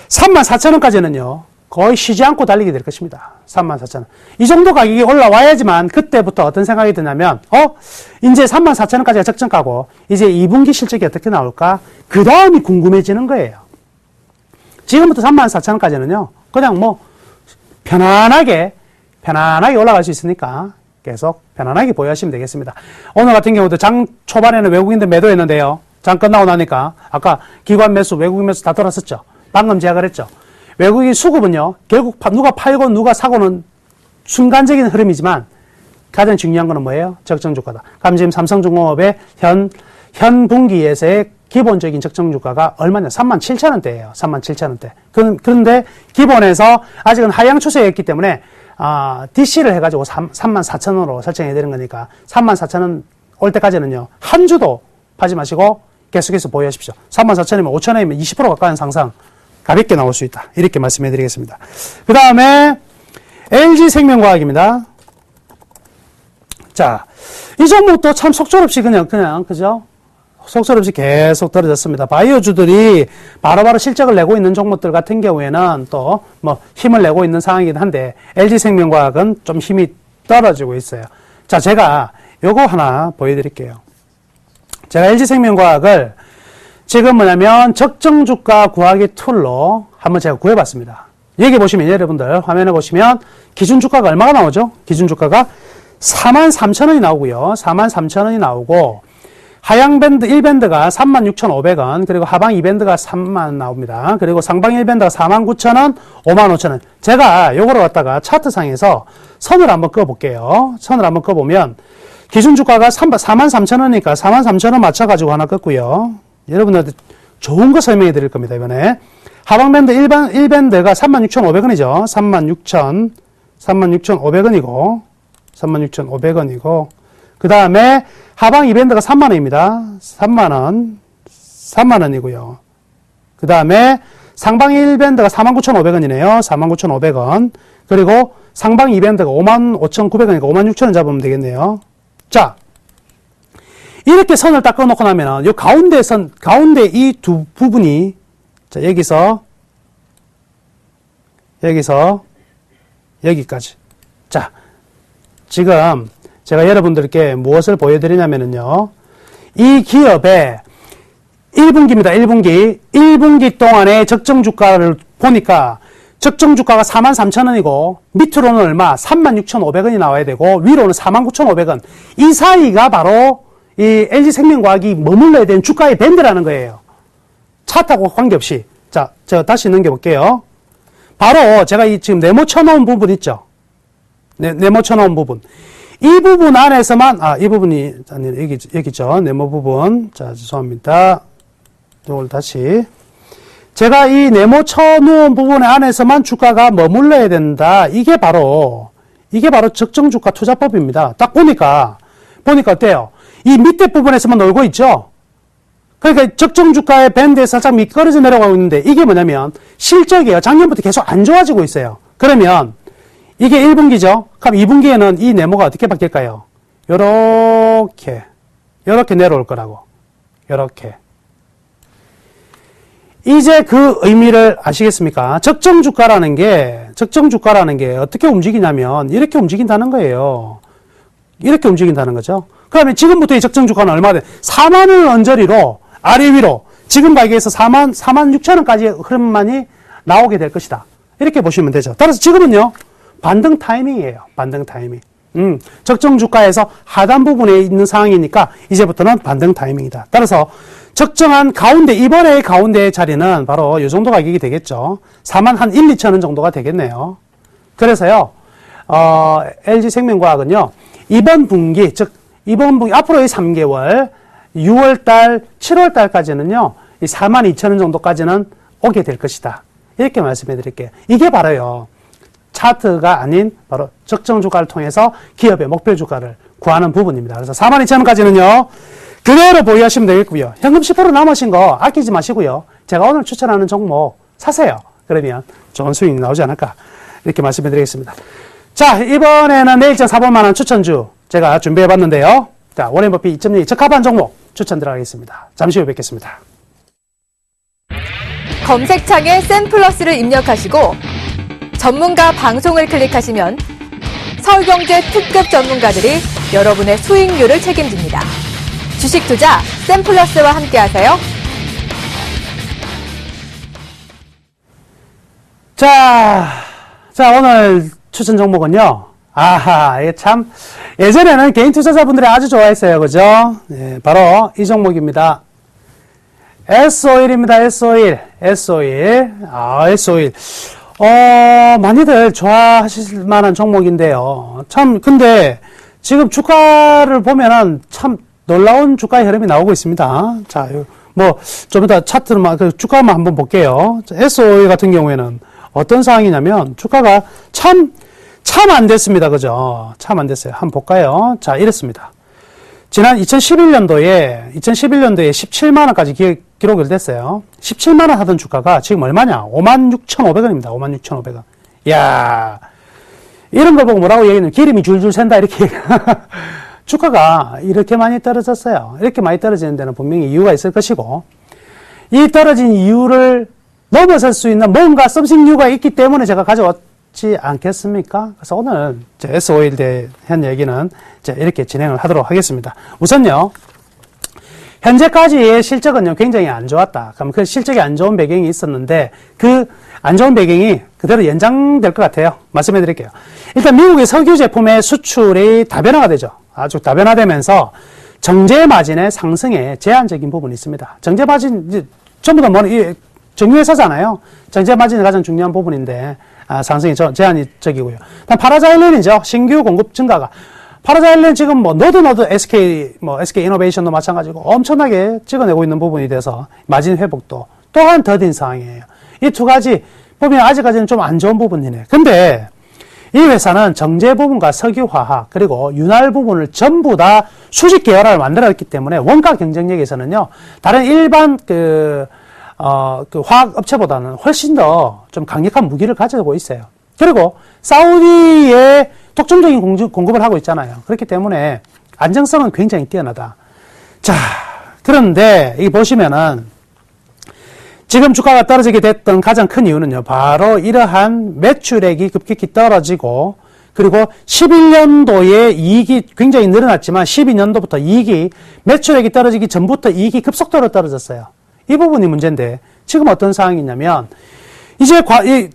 34,000원까지는요, 거의 쉬지 않고 달리게 될 것입니다. 34,000원. 이 정도 가격이 올라와야지만 그때부터 어떤 생각이 드냐면, 이제 34,000원까지가 적정가고, 이제 2분기 실적이 어떻게 나올까? 그 다음이 궁금해지는 거예요. 지금부터 34,000원까지는요, 그냥 뭐, 편안하게 올라갈 수 있으니까, 계속 편안하게 보유하시면 되겠습니다. 오늘 같은 경우도 장 초반에는 외국인들 매도했는데요. 장 끝나고 나니까, 아까 기관 매수, 외국인 매수 다 돌았었죠. 방금 제가 그랬죠. 외국인 수급은요, 결국 누가 팔고 누가 사고는 순간적인 흐름이지만 가장 중요한 거는 뭐예요? 적정주가다. 그럼 지금 삼성중공업의 현 분기에서의 기본적인 적정주가가 얼마냐? 37,000원대예요. 37,000원대. 그런데 기본에서 아직은 하향 추세였기 때문에 DC를 해가지고 34,000원으로 설정해 드리는 거니까 34,000원 올 때까지는요, 한 주도 파지 마시고 계속해서 보유하십시오. 34,000원이면 5,000원이면 20% 가까운 상승 가볍게 나올 수 있다. 이렇게 말씀해 드리겠습니다. 그 다음에 LG생명과학입니다. 자, 이 종목도 참 속절없이 그죠? 속절없이 계속 떨어졌습니다. 바이오주들이 바로바로 실적을 내고 있는 종목들 같은 경우에는 또 뭐 힘을 내고 있는 상황이긴 한데, LG생명과학은 좀 힘이 떨어지고 있어요. 자, 제가 요거 하나 보여드릴게요. 제가 LG생명과학을 지금 뭐냐면 적정주가 구하기 툴로 한번 제가 구해봤습니다. 여기 보시면 여러분들 화면에 보시면 기준주가가 얼마가 나오죠? 기준주가가 43,000원이 나오고요. 43,000원이 나오고 하향 밴드 1밴드가 36,500원, 그리고 하방 2밴드가 3만 나옵니다. 그리고 상방 1밴드가 49,000원, 55,000원. 제가 요거를 갖다가 차트상에서 선을 한번 그어볼게요. 선을 한번 그어보면, 기준 주가가 43,000원이니까 43,000원 맞춰가지고 하나 껐고요. 여러분들한테 좋은 거 설명해 드릴 겁니다, 이번에. 하방 밴드 1밴드가 36,500원이죠. 36,500원이고, 36,500원이고, 그 다음에 하방 2밴드가 3만원입니다. 3만원이고요. 그 다음에 상방 1밴드가 49,500원이네요. 49,500원. 그리고 상방 2밴드가 55,900원이니까 56,000원 잡으면 되겠네요. 자, 이렇게 선을 딱 꺼놓고 나면은, 요 가운데 선, 가운데 이 두 부분이, 자, 여기까지. 자, 지금 제가 여러분들께 무엇을 보여드리냐면은요, 이 기업의 1분기입니다. 1분기. 1분기 동안의 적정 주가를 보니까 적정 주가가 43,000원이고 밑으로는 얼마? 36,500원이 나와야 되고 위로는 49,500원. 이 사이가 바로 이 LG생명과학이 머물러야 되는 주가의 밴드라는 거예요. 차트하고 관계없이. 자, 제가 다시 넘겨볼게요. 바로 제가 이 지금 네모 쳐놓은 부분 있죠? 네모 쳐놓은 부분. 이 부분 안에서만, 이 부분이, 아니, 여기죠. 네모 부분. 자, 죄송합니다. 이걸 다시. 제가 이 네모 쳐놓은 부분 안에서만 주가가 머물러야 된다. 이게 바로 적정 주가 투자법입니다. 딱 보니까 어때요? 이 밑에 부분에서만 놀고 있죠? 그러니까 적정 주가의 밴드에 살짝 미끄러져 내려가고 있는데 이게 뭐냐면 실적이에요. 작년부터 계속 안 좋아지고 있어요. 그러면 이게 1분기죠? 그럼 2분기에는 이 네모가 어떻게 바뀔까요? 요렇게 내려올 거라고. 요렇게. 이제 그 의미를 아시겠습니까? 적정 주가라는 게 어떻게 움직이냐면 이렇게 움직인다는 거예요. 이렇게 움직인다는 거죠. 그러면 지금부터 이 적정 주가는 얼마 돼? 4만 원 언저리로 아래 위로 지금 가격에서 46,000원까지의 흐름만이 나오게 될 것이다. 이렇게 보시면 되죠. 따라서 지금은요, 반등 타이밍이에요. 반등 타이밍. 적정 주가에서 하단 부분에 있는 상황이니까 이제부터는 반등 타이밍이다. 따라서 적정한 가운데, 이번에 가운데의 자리는 바로 이 정도 가격이 되겠죠. 4만 한 1, 2천원 정도가 되겠네요. 그래서요, LG생명과학은요, 이번 분기, 앞으로의 3개월, 6월달, 7월달까지는요, 이 4만 2천원 정도까지는 오게 될 것이다. 이렇게 말씀해 드릴게요. 이게 바로요, 차트가 아닌 바로 적정 주가를 통해서 기업의 목표 주가를 구하는 부분입니다. 그래서 4만 2천원까지는요, 그대로 보유하시면 되겠고요. 현금 10% 남으신 거 아끼지 마시고요. 제가 오늘 추천하는 종목 사세요. 그러면 좋은 수익이 나오지 않을까. 이렇게 말씀해 드리겠습니다. 자, 이번에는 내일장 사볼만한 추천주 제가 준비해 봤는데요. 자, 워렌 버핏 2.2 적합한 종목 추천 들어가겠습니다. 잠시 후에 뵙겠습니다. 검색창에 센플러스를 입력하시고 전문가 방송을 클릭하시면 서울경제 특급 전문가들이 여러분의 수익률을 책임집니다. 주식 투자 센플러스와 함께하세요. 자, 오늘 추천 종목은요. 이게 참, 예전에는 개인 투자자분들이 아주 좋아했어요. 그죠? 네, 바로 이 종목입니다. S-오일입니다. S-오일. S-오일. 많이들 좋아하실 만한 종목인데요. 참, 근데 지금 주가를 보면은 참 놀라운 주가의 흐름이 나오고 있습니다. 자, 좀 이따 차트만, 주가만 한번 볼게요. S-오일 같은 경우에는 어떤 상황이냐면 주가가 참 안 됐습니다. 그죠? 참 안 됐어요. 한번 볼까요? 자, 이랬습니다. 지난 2011년도에 17만원까지 기록이 됐어요. 17만원 하던 주가가 지금 얼마냐? 56,500원입니다. 56,500원. 이야, 이런 걸 보고 뭐라고 얘기하면 기름이 줄줄 샌다, 이렇게. 주가가 이렇게 많이 떨어졌어요. 이렇게 많이 떨어지는 데는 분명히 이유가 있을 것이고, 이 떨어진 이유를 넘어설 수 있는 뭔가 썸씽 있기 때문에 제가 가져왔지 않겠습니까? 그래서 오늘 S-오일에 대한 얘기는 이렇게 진행을 하도록 하겠습니다. 우선요, 현재까지의 실적은요, 굉장히 안 좋았다. 그럼 그 실적이 안 좋은 배경이 있었는데, 그 안 좋은 배경이 그대로 연장될 것 같아요. 말씀해 드릴게요. 일단 미국의 석유 제품의 수출이 다변화가 되죠. 아주 다변화되면서 정제 마진의 상승에 제한적인 부분이 있습니다. 정제 마진, 이제 전부 다 정유회사잖아요. 정제 마진이 가장 중요한 부분인데, 상승이 제한적이고요. 다음 파라자일렌이죠. 신규 공급 증가가. 파라자일렌 지금 너도 SK 이노베이션도 마찬가지고 엄청나게 찍어내고 있는 부분이 돼서 마진 회복도 또한 더딘 상황이에요. 이 두 가지 보면 아직까지는 좀 안 좋은 부분이네. 근데 이 회사는 정제 부분과 석유화학 그리고 윤활 부분을 전부 다 수직 계열화를 만들었기 때문에 원가 경쟁력에서는요, 다른 일반 화학 업체보다는 훨씬 더 좀 강력한 무기를 가지고 있어요. 그리고 사우디에 독점적인 공급을 하고 있잖아요. 그렇기 때문에 안정성은 굉장히 뛰어나다. 자, 그런데 이 보시면은 지금 주가가 떨어지게 됐던 가장 큰 이유는요, 바로 이러한 매출액이 급격히 떨어지고, 그리고 11년도에 이익이 굉장히 늘어났지만 12년도부터 이익이, 매출액이 떨어지기 전부터 이익이 급속도로 떨어졌어요. 이 부분이 문제인데, 지금 어떤 상황이냐면, 이제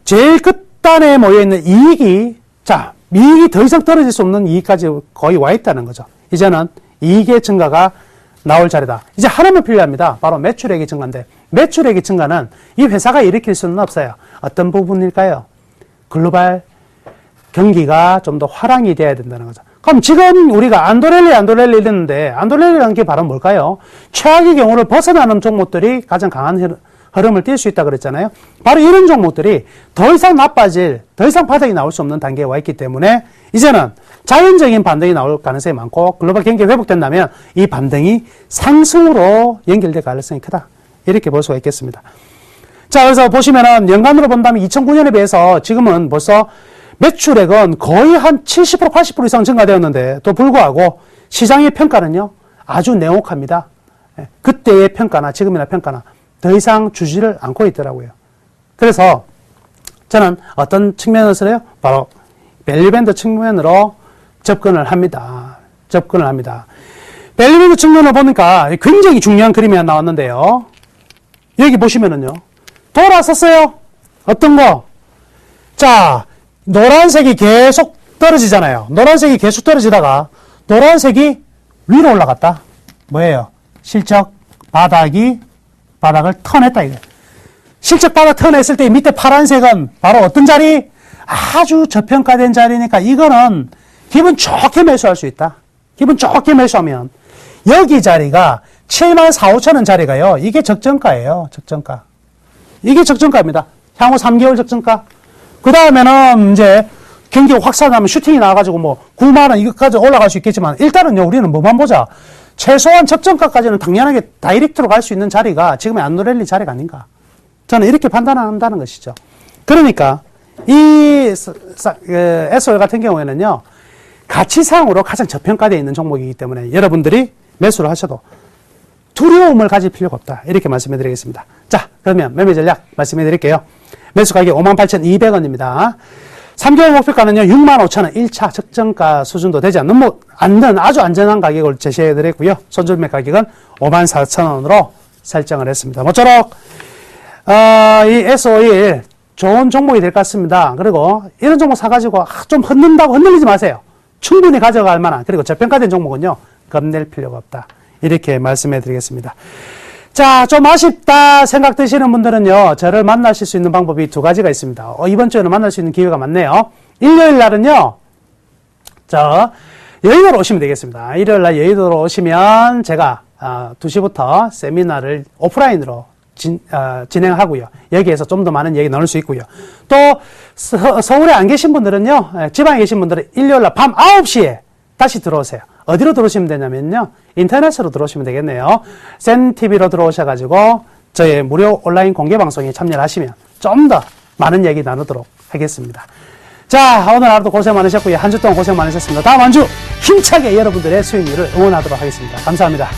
제일 끝단에 모여있는 이익이 더 이상 떨어질 수 없는 이익까지 거의 와 있다는 거죠. 이제는 이익의 증가가 나올 차례다. 이제 하나만 필요합니다. 바로 매출액의 증가인데, 매출액의 증가는 이 회사가 일으킬 수는 없어요. 어떤 부분일까요? 글로벌 경기가 좀 더 화랑이 돼야 된다는 거죠. 그럼 지금 우리가 안도렐리 이랬는데, 안도렐리라는 게 바로 뭘까요? 최악의 경우를 벗어나는 종목들이 가장 강한 흐름을 띌 수 있다 그랬잖아요. 바로 이런 종목들이 더 이상 더 이상 바닥이 나올 수 없는 단계에 와 있기 때문에 이제는 자연적인 반등이 나올 가능성이 많고, 글로벌 경기가 회복된다면 이 반등이 상승으로 연결될 가능성이 크다. 이렇게 볼 수가 있겠습니다. 자, 그래서 보시면은 연간으로 본다면 2009년에 비해서 지금은 벌써 매출액은 거의 한 70%, 80% 이상 증가되었는데 또 불구하고 시장의 평가는요, 아주 냉혹합니다. 그때의 평가나 지금이나 평가나 더 이상 주지를 않고 있더라고요. 그래서 저는 어떤 측면에서 해요? 바로 밸류밴드 측면으로 접근을 합니다. 밸류밴드 측면을 보니까 굉장히 중요한 그림이 하나 나왔는데요. 여기 보시면은요, 돌아섰어요. 어떤 거? 자, 노란색이 계속 떨어지잖아요. 노란색이 계속 떨어지다가 노란색이 위로 올라갔다. 뭐예요? 실적 바닥을 턴했다 이거. 실적 바닥 턴했을 때 밑에 파란색은 바로 어떤 자리? 아주 저평가된 자리니까 이거는 기분 좋게 매수할 수 있다. 기분 좋게 매수하면 여기 자리가 74,5천원 자리가요. 이게 적정가예요. 적정가. 이게 적정가입니다. 향후 3개월 적정가. 그 다음에는 이제 경기가 확산하면 슈팅이 나와가지고 9만원 이것까지 올라갈 수 있겠지만 일단은요, 우리는 뭐만 보자. 최소한 적정가까지는 당연하게 다이렉트로 갈 수 있는 자리가 지금의 안도렐리 자리가 아닌가. 저는 이렇게 판단한다는 것이죠. 그러니까 이 SOL 같은 경우에는요, 가치상으로 가장 저평가되어 있는 종목이기 때문에 여러분들이 매수를 하셔도 두려움을 가질 필요가 없다. 이렇게 말씀해 드리겠습니다. 자, 그러면 매매 전략 말씀해 드릴게요. 매수 가격 58,200원입니다. 3개월 목표가는요, 65,000원 1차 적정가 수준도 되지 않는 아주 안전한 가격을 제시해 드렸고요. 손절매 가격은 54,000원으로 설정을 했습니다. 모쪼록 이 SOL 좋은 종목이 될 것 같습니다. 그리고 이런 종목 사가지고 좀 흔들리지 마세요. 충분히 가져갈 만한, 그리고 저평가된 종목은요, 겁낼 필요가 없다. 이렇게 말씀해 드리겠습니다. 자, 좀 아쉽다 생각 드시는 분들은요, 저를 만나실 수 있는 방법이 두 가지가 있습니다. 이번 주에는 만날 수 있는 기회가 많네요. 일요일 날은요, 여의도로 오시면 되겠습니다. 일요일 날 여의도로 오시면 제가 2시부터 세미나를 오프라인으로 진행하고요. 여기에서 좀 더 많은 얘기 나눌 수 있고요. 또 서울에 안 계신 분들은요, 지방에 계신 분들은 일요일 날 밤 9시에 다시 들어오세요. 어디로 들어오시면 되냐면요, 인터넷으로 들어오시면 되겠네요. 센TV로 들어오셔가지고 저의 무료 온라인 공개 방송에 참여를 하시면 좀 더 많은 얘기 나누도록 하겠습니다. 자, 오늘 하루도 고생 많으셨고요. 한 주 동안 고생 많으셨습니다. 다음 한 주 힘차게 여러분들의 수익률을 응원하도록 하겠습니다. 감사합니다.